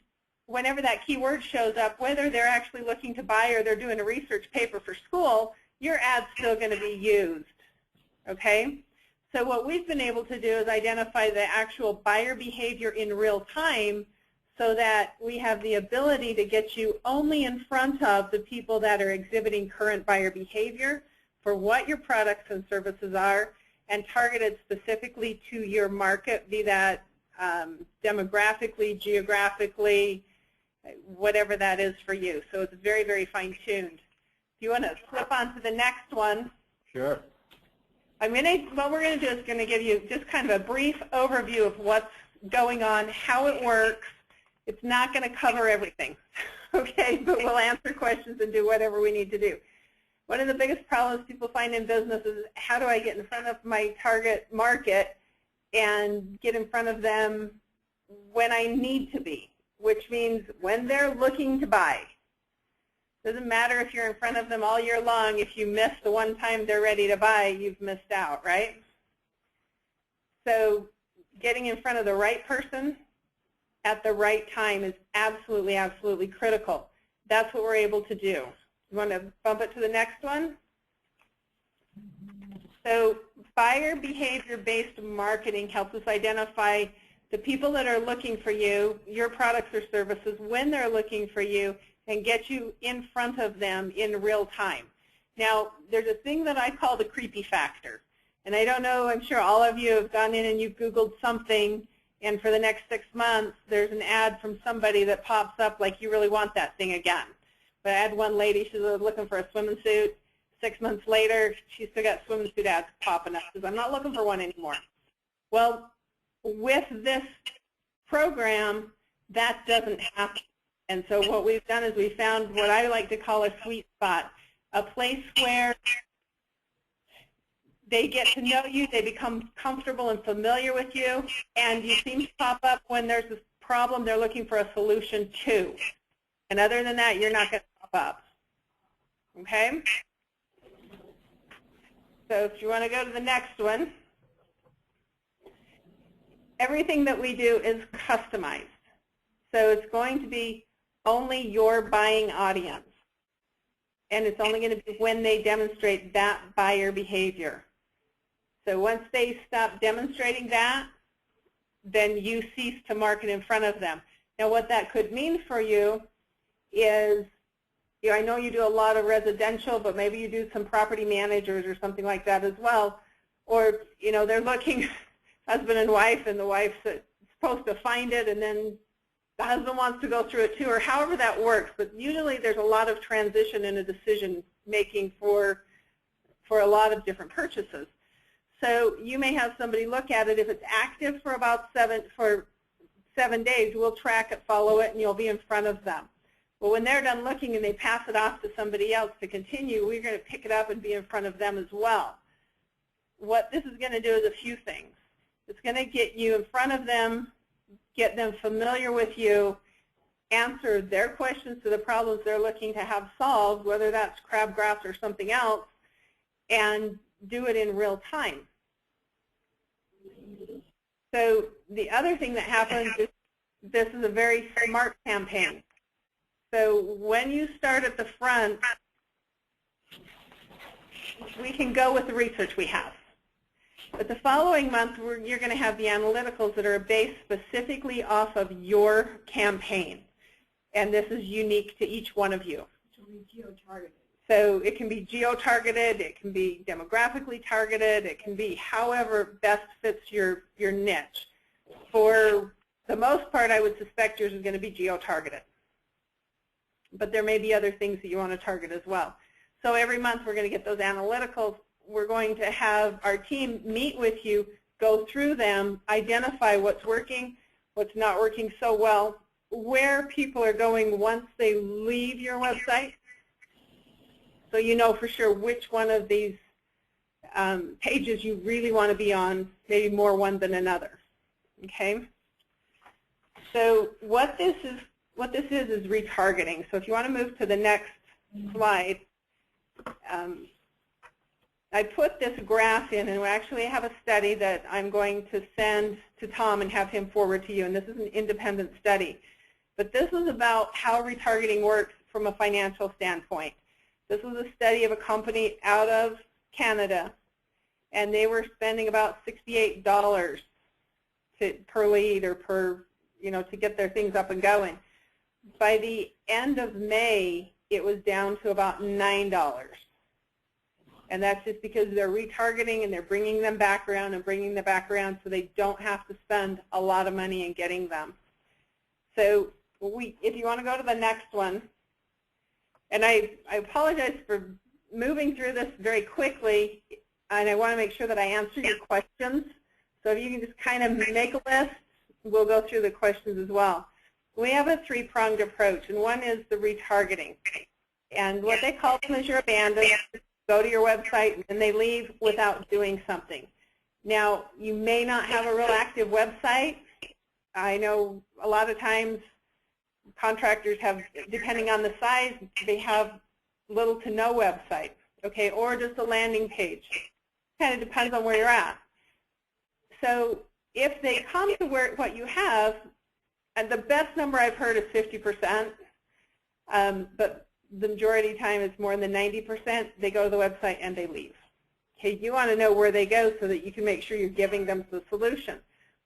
S2: whenever that keyword shows up, whether they're actually looking to buy or they're doing a research paper for school, your ad's still going to be used. Okay? So what we've been able to do is identify the actual buyer behavior in real time so that we have the ability to get you only in front of the people that are exhibiting current buyer behavior for what your products and services are and targeted specifically to your market, be that demographically, geographically, whatever that is for you. So it's very, very fine-tuned. If you want to flip on to the next one.
S1: Sure.
S2: What we're going to do is going to give you just kind of a brief overview of what's going on, how it works. It's not going to cover everything, okay? But we'll answer questions and do whatever we need to do. One of the biggest problems people find in business is how do I get in front of my target market and get in front of them when I need to be? which means when they're looking to buy. Doesn't matter if you're in front of them all year long. If you miss the one time they're ready to buy, you've missed out, right? So getting in front of the right person at the right time is absolutely, absolutely critical. That's what we're able to do. You want to bump it to the next one? So buyer behavior-based marketing helps us identify the people that are looking for you, your products or services, when they're looking for you, and get you in front of them in real time. Now, there's a thing that I call the creepy factor. And I don't know, I'm sure all of you have gone in and you've Googled something, and for the next 6 months, there's an ad from somebody that pops up like you really want that thing again. But I had one lady, she was looking for a swimming suit. 6 months later, she's still got swimming suit ads popping up. She says, I'm not looking for one anymore. Well, with this program, that doesn't happen. And so what we've done is we found what I like to call a sweet spot, a place where they get to know you, they become comfortable and familiar with you, and you seem to pop up when there's a problem they're looking for a solution to. And other than that, you're not going to pop up. Okay? So if you want to go to the next one, everything that we do is customized. So it's going to be only your buying audience. And it's only going to be when they demonstrate that buyer behavior. So once they stop demonstrating that, then you cease to market in front of them. Now what that could mean for you is, I know you do a lot of residential, but maybe you do some property managers or something like that as well. Or, they're looking, husband and wife, and the wife's supposed to find it, and then the husband wants to go through it too, or however that works. But usually there's a lot of transition in a decision making for a lot of different purchases. So you may have somebody look at it. If it's active for about 7 days, we'll track it, follow it, and you'll be in front of them. But when they're done looking and they pass it off to somebody else to continue, we're going to pick it up and be in front of them as well. What this is going to do is a few things. It's going to get you in front of them, get them familiar with you, answer their questions to the problems they're looking to have solved, whether that's crabgrass or something else, and do it in real time. So the other thing that happens is this is a very smart campaign. So when you start at the front, we can go with the research we have. But the following month, you're going to have the analyticals that are based specifically off of your campaign. And this is unique to each one of you. So it can be geo-targeted, it can be demographically targeted, it can be however best fits your niche. For the most part, I would suspect yours is going to be geo-targeted. But there may be other things that you want to target as well. So every month we're going to get those analyticals. We're going to have our team meet with you, go through them, identify what's working, what's not working so well, where people are going once they leave your website, so you know for sure which one of these pages you really want to be on, maybe more one than another. Okay? So what this is retargeting. So if you want to move to the next slide, I put this graph in, and we actually have a study that I'm going to send to Tom and have him forward to you, and this is an independent study. But this is about how retargeting works from a financial standpoint. This was a study of a company out of Canada, and they were spending about $68 per lead or per, to get their things up and going. By the end of May, it was down to about $9. And that's just because they're retargeting and they're bringing them back around and bringing them back around so they don't have to spend a lot of money in getting them. So if you want to go to the next one, and I apologize for moving through this very quickly, and I want to make sure that I answer your questions. So if you can just kind of make a list, we'll go through the questions as well. We have a three-pronged approach, and one is the retargeting. And what they call them is your abandoned. Go to your website, and they leave without doing something. Now, you may not have a real active website. I know a lot of times contractors have, depending on the size, they have little to no website, okay, or just a landing page. Kind of depends on where you're at. So if they come to what you have, and the best number I've heard is 50%, but the majority of the time it's more than 90%, they go to the website and they leave. Okay, you want to know where they go so that you can make sure you're giving them the solution.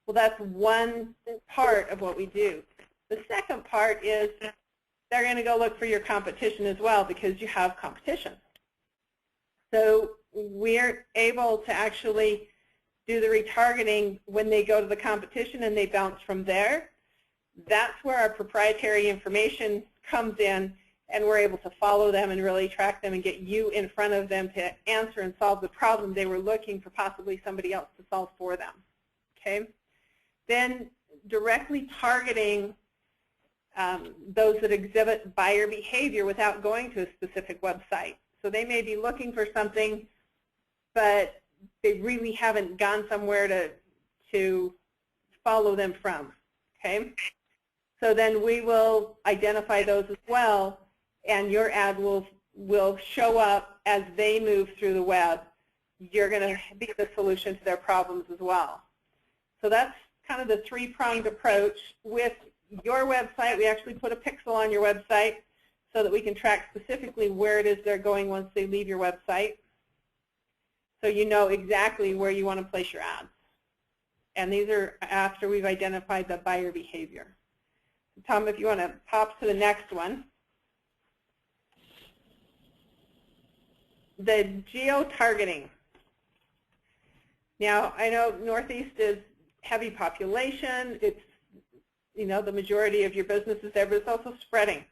S2: Well, that's one part of what we do. The second part is they're going to go look for your competition as well because you have competition. So we're able to actually do the retargeting when they go to the competition and they bounce from there. That's where our proprietary information comes in, and we're able to follow them and really track them and get you in front of them to answer and solve the problem they were looking for possibly somebody else to solve for them. Okay? Then directly targeting those that exhibit buyer behavior without going to a specific website. So they may be looking for something, but they really haven't gone somewhere to follow them from. Okay? So then we will identify those as well, and your ad will show up as they move through the web. You're going to be the solution to their problems as well. So that's kind of the three-pronged approach. With your website, we actually put a pixel on your website so that we can track specifically where it is they're going once they leave your website, so you know exactly where you want to place your ads. And these are after we've identified the buyer behavior. Tom, if you want to pop to the next one. The geo-targeting. Now, I know Northeast is heavy population. It's, you know, the majority of your business is there, but it's also spreading.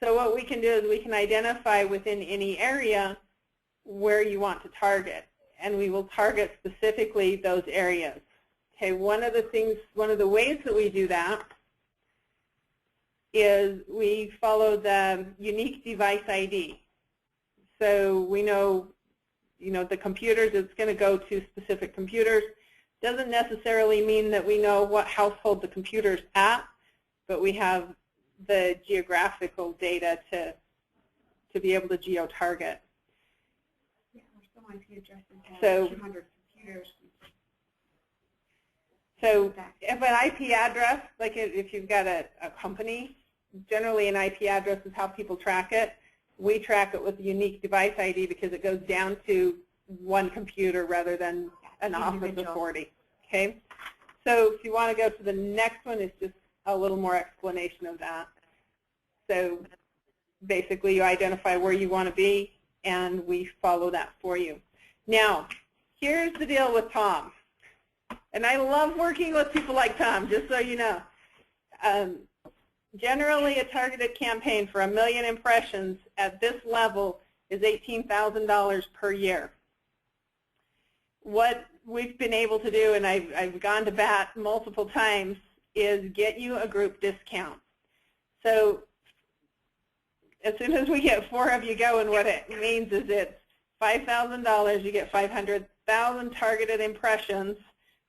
S2: So what we can do is we can identify within any area where you want to target, and we will target specifically those areas. Okay, one of the ways that we do that is we follow the unique device ID. So we know, the computers, it's going to go to specific computers. Doesn't necessarily mean that we know what household the computer's at, but we have the geographical data to be able to geo-target.
S3: Yeah, there's some IP addresses
S2: So
S3: 200 computers.
S2: So if an IP address, like if you've got a company, generally an IP address is how people track it. We track it with a unique device ID because it goes down to one computer rather than an office of 40. Okay? So if you want to go to the next one, it's just a little more explanation of that. So basically you identify where you want to be, and we follow that for you. Now, here's the deal with Tom. And I love working with people like Tom, just so you know. Generally, a targeted campaign for 1 million impressions at this level is $18,000 per year. What we've been able to do, and I've gone to bat multiple times, is get you a group discount. So as soon as we get 4 of you going, what it means is it's $5,000. You get 500,000 targeted impressions.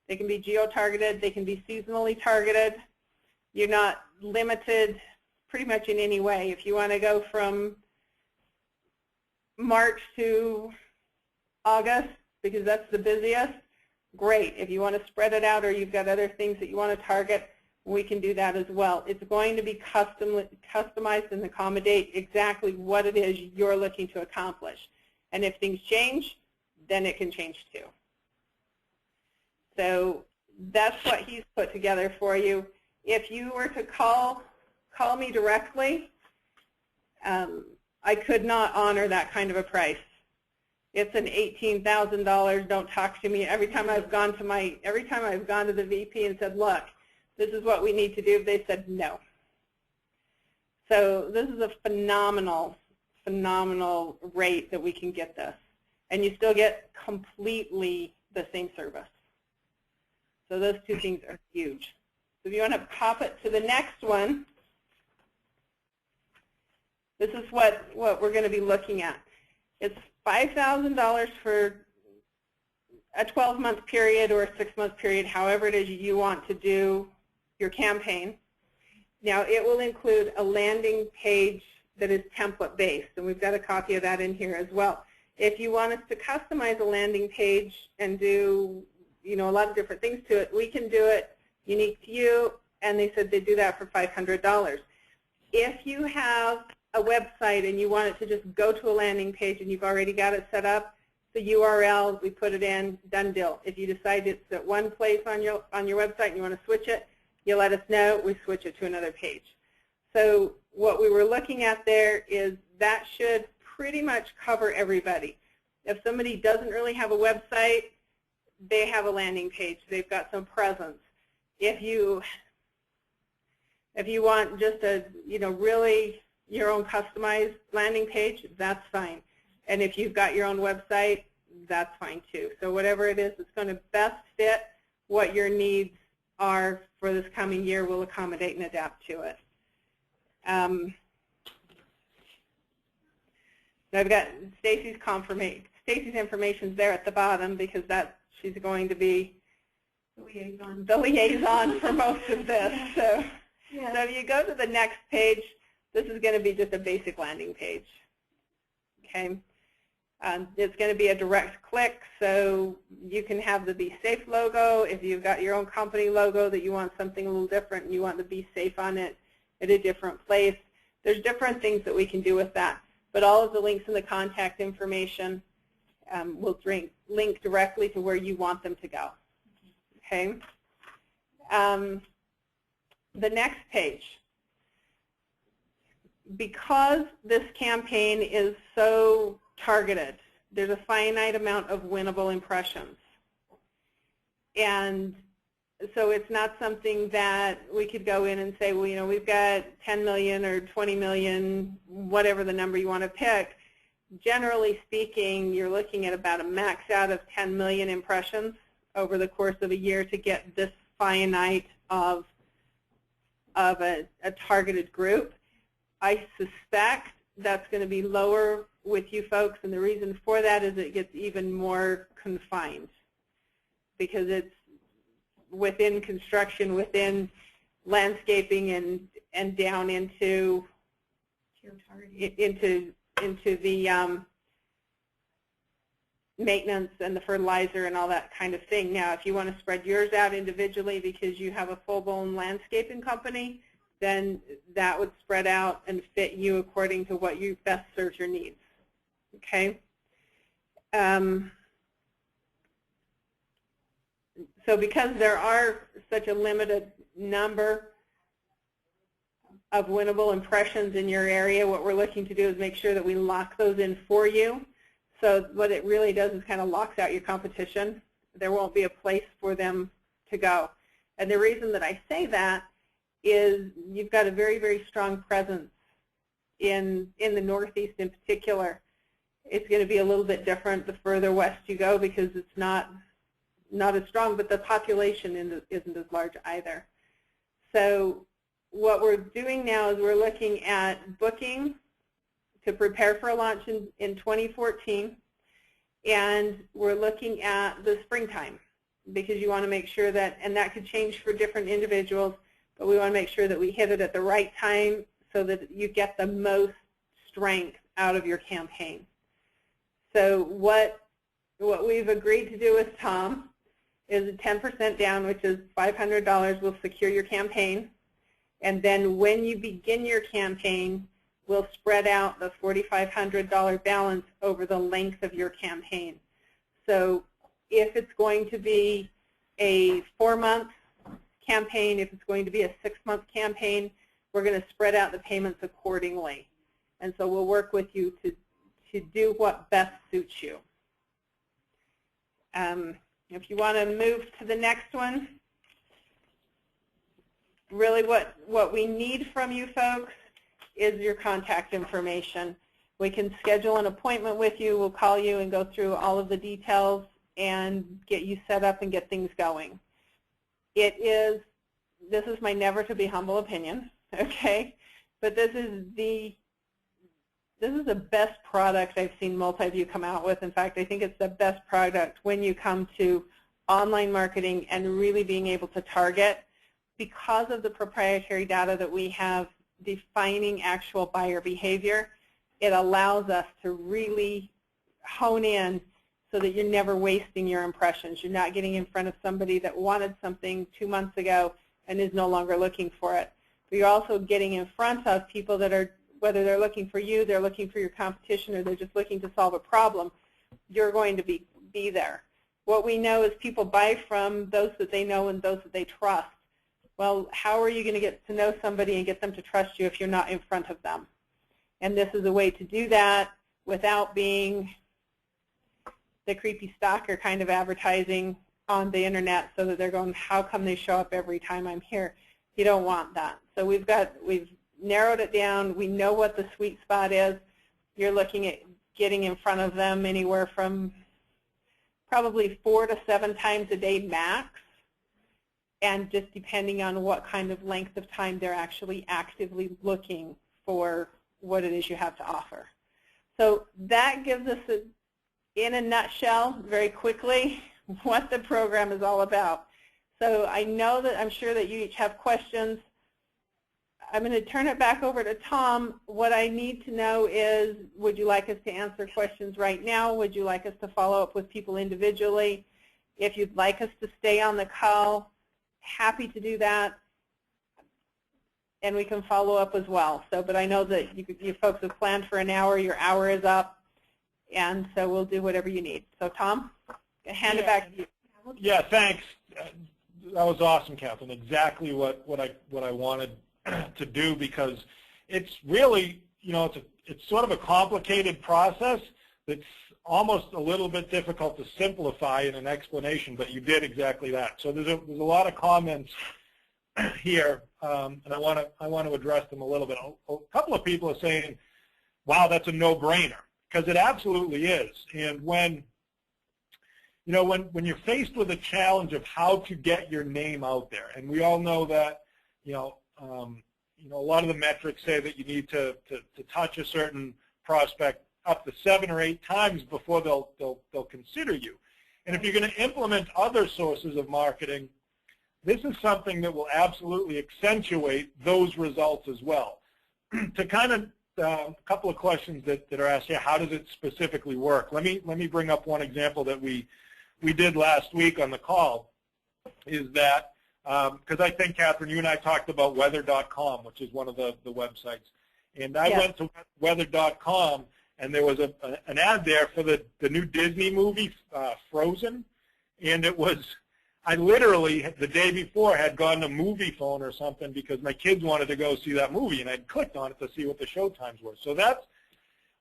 S2: They can be geo-targeted. They can be seasonally targeted. You're not limited pretty much in any way. If you want to go from March to August, because that's the busiest, great. If you want to spread it out or you've got other things that you want to target, we can do that as well. It's going to be customized and accommodate exactly what it is you're looking to accomplish. And if things change, then it can change too. So that's what he's put together for you. If you were to call me directly, I could not honor that kind of a price. It's an $18,000. Don't talk to me. Every time I've gone to the VP and said, look, this is what we need to do, they said no. So this is a phenomenal, phenomenal rate that we can get this, and you still get completely the same service. So those two things are huge. So if you want to pop it to the next one, this is what we're going to be looking at. It's $5,000 for a 12-month period or a 6-month period, however it is you want to do your campaign. Now, it will include a landing page that is template-based, and we've got a copy of that in here as well. If you want us to customize a landing page and do, a lot of different things to it, we can do it unique to you, and they said they'd do that for $500. If you have a website and you want it to just go to a landing page and you've already got it set up, the URL, we put it in, done deal. If you decide it's at one place on your website and you want to switch it, you let us know, we switch it to another page. So what we were looking at there is that should pretty much cover everybody. If somebody doesn't really have a website, they have a landing page. They've got some presence. If you want just a, really your own customized landing page, that's fine. And if you've got your own website, that's fine too. So whatever it is that's going to best fit what your needs are for this coming year, we'll accommodate and adapt to it. I've got Stacy's information there at the bottom because she's going to be the liaison for most of this. So,
S3: Yeah.
S2: So if you go to the next page, this is going to be just a basic landing page. Okay. It's going to be a direct click, so you can have the BeeSafe logo. If you've got your own company logo that you want something a little different and you want the BeeSafe on it at a different place, there's different things that we can do with that. But all of the links and the contact information will link directly to where you want them to go. Okay. The next page. Because this campaign is so targeted, there's a finite amount of winnable impressions. And so it's not something that we could go in and say, well, we've got 10 million or 20 million, whatever the number you want to pick. Generally speaking, you're looking at about a max out of 10 million impressions over the course of a year to get this finite of a targeted group. I suspect that's going to be lower with you folks, and the reason for that is it gets even more confined because it's within construction, within landscaping, and down into the maintenance and the fertilizer and all that kind of thing. Now, if you want to spread yours out individually because you have a full-blown landscaping company, then that would spread out and fit you according to what you best serves your needs. Okay. So because there are such a limited number of winnable impressions in your area, what we're looking to do is make sure that we lock those in for you. So what it really does is kind of locks out your competition. There won't be a place for them to go. And the reason that I say that is you've got a very, very strong presence in the Northeast in particular. It's going to be a little bit different the further west you go because it's not as strong, but the population isn't as large either. So what we're doing now is we're looking at booking to prepare for a launch in 2014, and we're looking at the springtime because you want to make sure that, and that could change for different individuals, but we want to make sure that we hit it at the right time so that you get the most strength out of your campaign. So what we've agreed to do with Tom is a 10% down, which is $500 will secure your campaign. And then when you begin your campaign, we'll spread out the $4,500 balance over the length of your campaign. So if it's going to be a 4-month campaign, if it's going to be a 6-month campaign, we're going to spread out the payments accordingly. And so we'll work with you to do what best suits you. If you want to move to the next one, really what we need from you folks is your contact information. We can schedule an appointment with you. We'll call you and go through all of the details and get you set up and get things going. This is my never to be humble opinion, okay? But this is the best product I've seen Multiview come out with. In fact, I think it's the best product when you come to online marketing and really being able to target because of the proprietary data that we have defining actual buyer behavior, it allows us to really hone in so that you're never wasting your impressions. You're not getting in front of somebody that wanted something 2 months ago and is no longer looking for it. But you're also getting in front of people that are, whether they're looking for you, they're looking for your competition, or they're just looking to solve a problem, you're going to be there. What we know is people buy from those that they know and those that they trust. Well, how are you going to get to know somebody and get them to trust you if you're not in front of them? And this is a way to do that without being the creepy stalker kind of advertising on the internet so that they're going, how come they show up every time I'm here? You don't want that. So we've narrowed it down. We know what the sweet spot is. You're looking at getting in front of them anywhere from probably 4 to 7 times a day max, and just depending on what kind of length of time they're actually actively looking for what it is you have to offer. So that gives us, in a nutshell, very quickly, what the program is all about. So I'm sure that you each have questions. I'm going to turn it back over to Tom. What I need to know is, would you like us to answer questions right now? Would you like us to follow up with people individually? If you'd like us to stay on the call, happy to do that. And we can follow up as well. So, but I know that you folks have planned for an hour. Your hour is up. And so we'll do whatever you need. So Tom, hand it back to you.
S1: Yeah, thanks. That was awesome, Catherine. Exactly what I wanted to do, because it's really, it's sort of a complicated process that's almost a little bit difficult to simplify in an explanation, but you did exactly that. So there's a lot of comments here, and I want to address them a little bit. A couple of people are saying, "Wow, that's a no-brainer," because it absolutely is. And when you're faced with a challenge of how to get your name out there, and we all know that, a lot of the metrics say that you need to touch a certain prospect up to 7 or 8 times before they'll consider you. And if you're going to implement other sources of marketing, this is something that will absolutely accentuate those results as well. To kind of a couple of questions that are asked here, how does it specifically work? Let me bring up one example that we did last week on the call, is that because I think, Catherine, you and I talked about weather.com, which is one of the websites. And I went to weather.com, and there was an ad there for the new Disney movie, Frozen. And it was, I literally, the day before, had gone to Movie Phone or something because my kids wanted to go see that movie, and I'd clicked on it to see what the show times were. So that's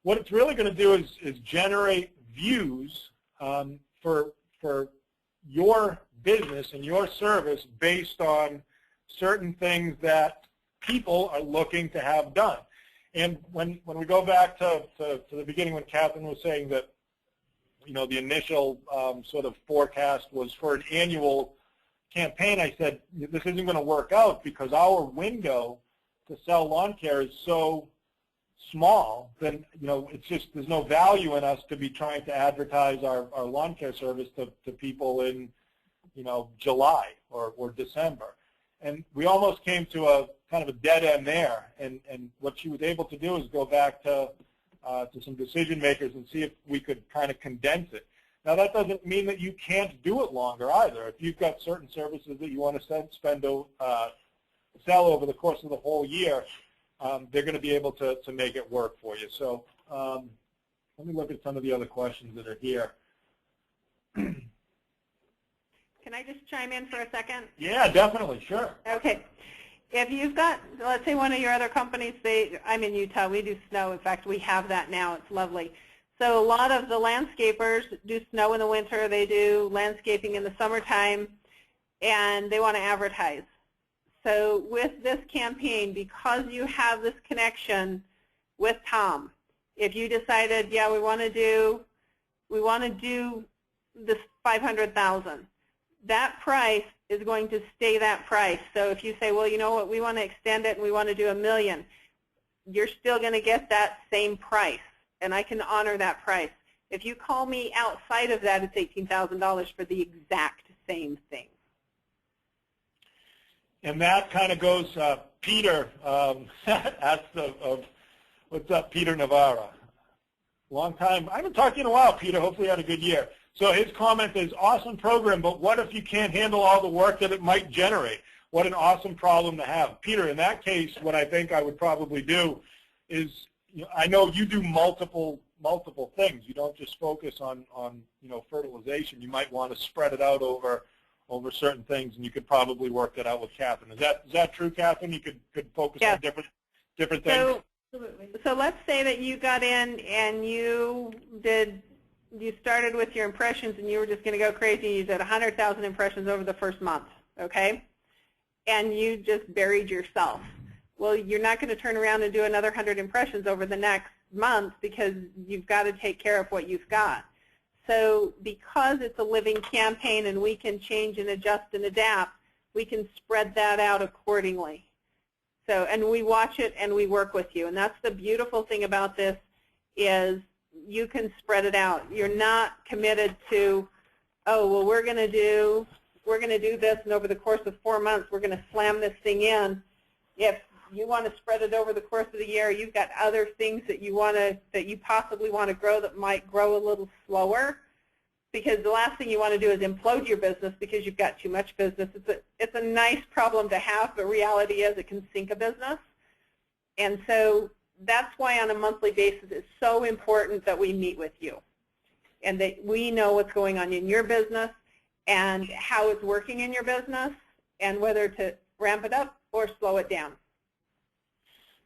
S1: what it's really going to do, is generate views for your business and your service based on certain things that people are looking to have done. And when we go back to the beginning, when Catherine was saying that, the initial sort of forecast was for an annual campaign, I said, this isn't going to work out because our window to sell lawn care is so small, then it's just, there's no value in us to be trying to advertise our lawn care service to people in July or December. And we almost came to a kind of a dead end there. And what she was able to do is go back to some decision makers and see if we could kind of condense it. Now that doesn't mean that you can't do it longer either. If you've got certain services that you want to sell over the course of the whole year, they're going to be able to make it work for you. So let me look at some of the other questions that are here.
S2: Can I just chime in for a second?
S1: Yeah, definitely, sure.
S2: Okay. If you've got, let's say one of your other companies, I'm in Utah, we do snow. In fact, we have that now. It's lovely. So a lot of the landscapers do snow in the winter. They do landscaping in the summertime, and they want to advertise. So with this campaign, because you have this connection with Tom, if you decided, yeah, we want to do this $500,000, that price is going to stay that price. So if you say, well, you know what, we want to extend it and we want to do $1 million, you're still going to get that same price, and I can honor that price. If you call me outside of that, it's $18,000 for the exact same thing.
S1: And that kind of goes, Peter asked of, what's up, Peter Navarra? Long time. I haven't talked to you in a while, Peter. Hopefully you had a good year. So his comment is, awesome program, but what if you can't handle all the work that it might generate? What an awesome problem to have. Peter, in that case, what I think I would probably do is, I know you do multiple things. You don't just focus on fertilization. You might want to spread it out over certain things, and you could probably work that out with Catherine. Is that true, Catherine? You could focus on different things?
S2: So let's say that you got in and you started with your impressions and you were just going to go crazy. You did 100,000 impressions over the first month, okay? And you just buried yourself. Well, you're not going to turn around and do another 100 impressions over the next month because you've got to take care of what you've got. So because it's a living campaign and we can change and adjust and adapt, we can spread that out accordingly. So, and we watch it and we work with you. And that's the beautiful thing about this is you can spread it out. You're not committed to, oh, well, we're going to do this, and over the course of 4 months, we're going to slam this thing in. If you want to spread it over the course of the year, you've got other things that you possibly want to grow that might grow a little slower, because the last thing you want to do is implode your business because you've got too much business. It's a nice problem to have, but reality is it can sink a business. And so that's why on a monthly basis it's so important that we meet with you and that we know what's going on in your business and how it's working in your business and whether to ramp it up or slow it down.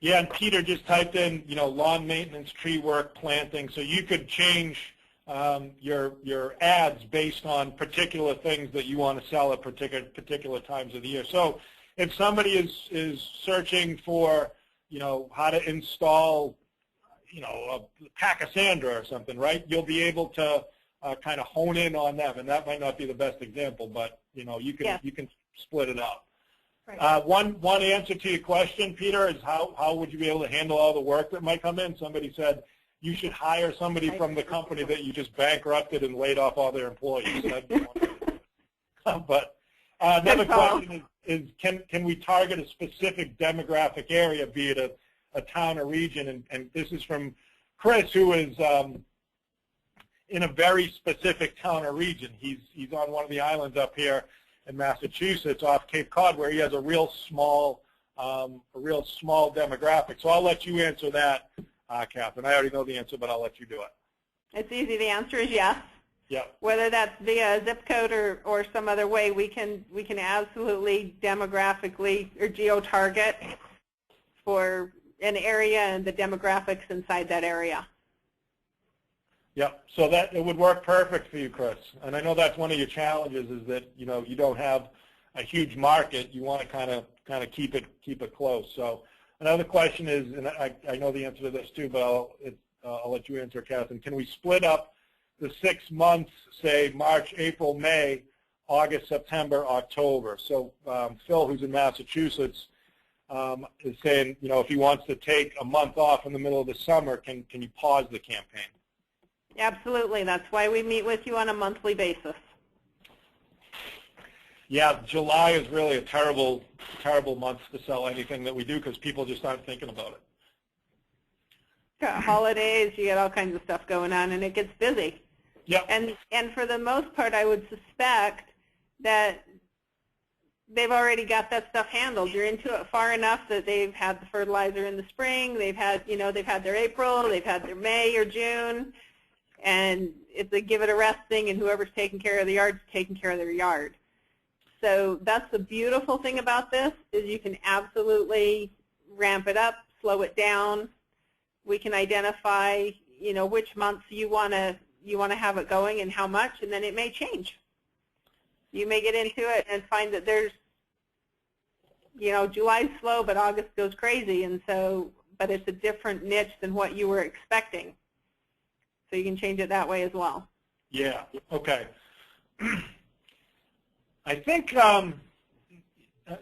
S1: Yeah, and Peter just typed in, lawn maintenance, tree work, planting, so you could change your ads based on particular things that you want to sell at particular times of the year. So if somebody is searching for, how to install, a Pachysandra or something, right? You'll be able to kind of hone in on them, and that might not be the best example, but you can split it up. Right. One answer to your question, Peter, is how would you be able to handle all the work that might come in? Somebody said you should hire somebody from the company that you just bankrupted and laid off all their employees. But another question is can we target a specific demographic area, be it a town or region? And this is from Chris, who is in a very specific town or region. He's on one of the islands up here in Massachusetts off Cape Cod, where he has a real small demographic. So I'll let you answer that, Catherine. I already know the answer, but I'll let you do it.
S2: It's easy. The answer is yes.
S1: Yep.
S2: Whether that's via zip code or some other way, we can absolutely demographically or geo-target for an area and the demographics inside that area.
S1: Yep. So that it would work perfect for you, Chris. And I know that's one of your challenges is that you don't have a huge market. You want to kind of keep it close. So another question is, and I know the answer to this too, but I'll let you answer, Catherine. Can we split up the 6 months, say March, April, May, August, September, October? So Phil, who's in Massachusetts, is saying, if he wants to take a month off in the middle of the summer, can you pause the campaign?
S2: Absolutely. That's why we meet with you on a monthly basis.
S1: Yeah, July is really a terrible month to sell anything that we do because people just aren't thinking about it.
S2: Got holidays, you get all kinds of stuff going on, and it gets busy.
S1: Yep.
S2: And for the most part, I would suspect that they've already got that stuff handled. You're into it far enough that they've had the fertilizer in the spring, they've had their April, they've had their May or June, and it's a give it a rest thing, and whoever's taking care of the yard's taking care of their yard. So that's the beautiful thing about this is you can absolutely ramp it up, slow it down. We can identify, which months you want to have it going and how much, and then it may change. You may get into it and find that there's, July's slow, but August goes crazy, and so, but it's a different niche than what you were expecting. So you can change it that way as well.
S1: Yeah. Okay. I think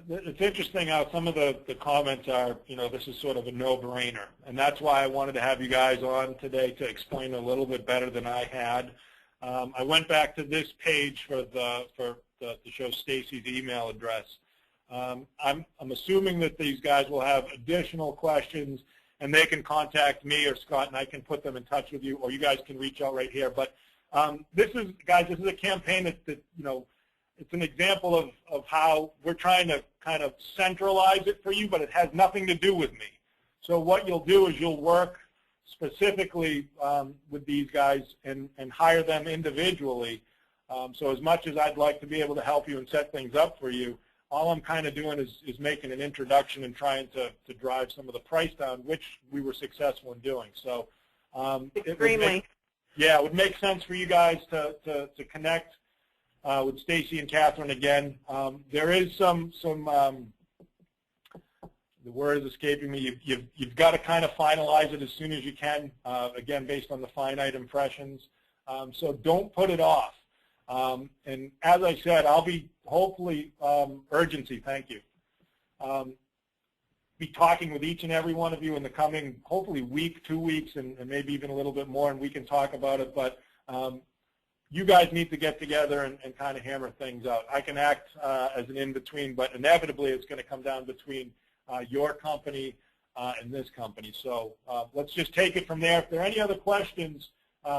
S1: it's interesting how some of the comments are, this is sort of a no-brainer, and that's why I wanted to have you guys on today to explain a little bit better than I had. I went back to this page to show Stacy's email address. I'm assuming that these guys will have additional questions, and they can contact me or Scott, and I can put them in touch with you, or you guys can reach out right here. But this is a campaign that you know, it's an example of how we're trying to kind of centralize it for you, but it has nothing to do with me. So what you'll do is you'll work specifically with these guys and hire them individually. So as much as I'd like to be able to help you and set things up for you, all I'm kind of doing is making an introduction and trying to drive some of the price down, which we were successful in doing. So
S2: extremely.
S1: It would make sense for you guys to connect with Stacy and Catherine again. There is some the word is escaping me. You've got to kind of finalize it as soon as you can, again, based on the finite impressions. So don't put it off. And as I said, I'll be hopefully, urgency, thank you, be talking with each and every one of you in the coming, hopefully week, 2 weeks, and maybe even a little bit more, and we can talk about it. But you guys need to get together and kind of hammer things out. I can act as an in-between, but inevitably it's going to come down between your company and this company. So let's just take it from there. If there are any other questions,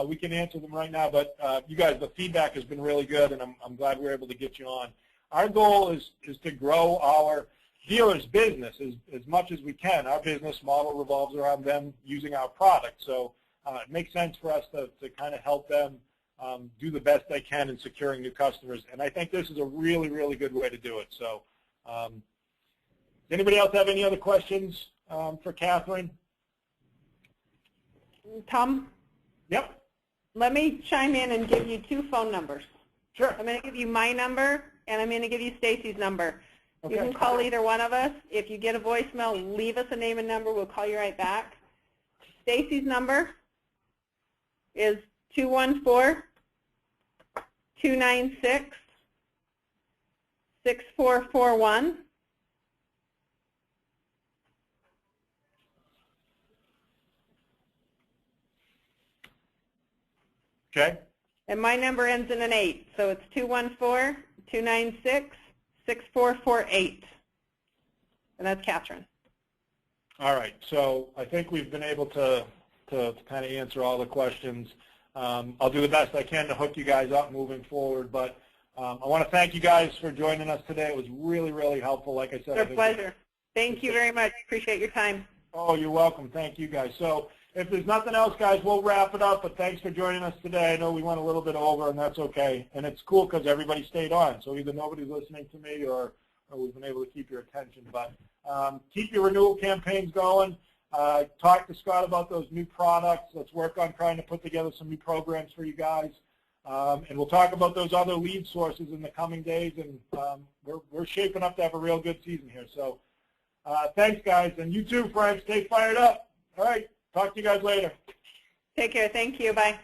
S1: we can answer them right now. But you guys, the feedback has been really good, and I'm glad we're able to get you on. Our goal is to grow our dealers' business as much as we can. Our business model revolves around them using our product. So it makes sense for us to kind of help them do the best they can in securing new customers. And I think this is a really, really good way to do it. So anybody else have any other questions for Catherine?
S2: Tom?
S1: Yep.
S2: Let me chime in and give you 2 phone numbers.
S1: Sure.
S2: I'm going to give you my number, and I'm going to give you Stacy's number.
S1: Okay.
S2: You can call either one of us. If you get a voicemail, leave us a name and number. We'll call you right back. Stacy's number is 214-296-6441.
S1: Okay.
S2: And my number ends in an 8, so it's 214-296-6448. And that's Catherine.
S1: All right. So I think we've been able to kind of answer all the questions. I'll do the best I can to hook you guys up moving forward. But I want to thank you guys for joining us today. It was really, really helpful. Like I said,
S2: It's a pleasure. Thank you very much. Appreciate your time.
S1: Oh, you're welcome. Thank you, guys. So if there's nothing else, guys, we'll wrap it up. But thanks for joining us today. I know we went a little bit over, and that's okay. And it's cool because everybody stayed on. So either nobody's listening to me or we've been able to keep your attention. But keep your renewal campaigns going. Talk to Scott about those new products. Let's work on trying to put together some new programs for you guys. And we'll talk about those other lead sources in the coming days. And we're shaping up to have a real good season here. So thanks, guys. And you too, Frank. Stay fired up. All right. Talk to you guys later.
S2: Take care. Thank you. Bye.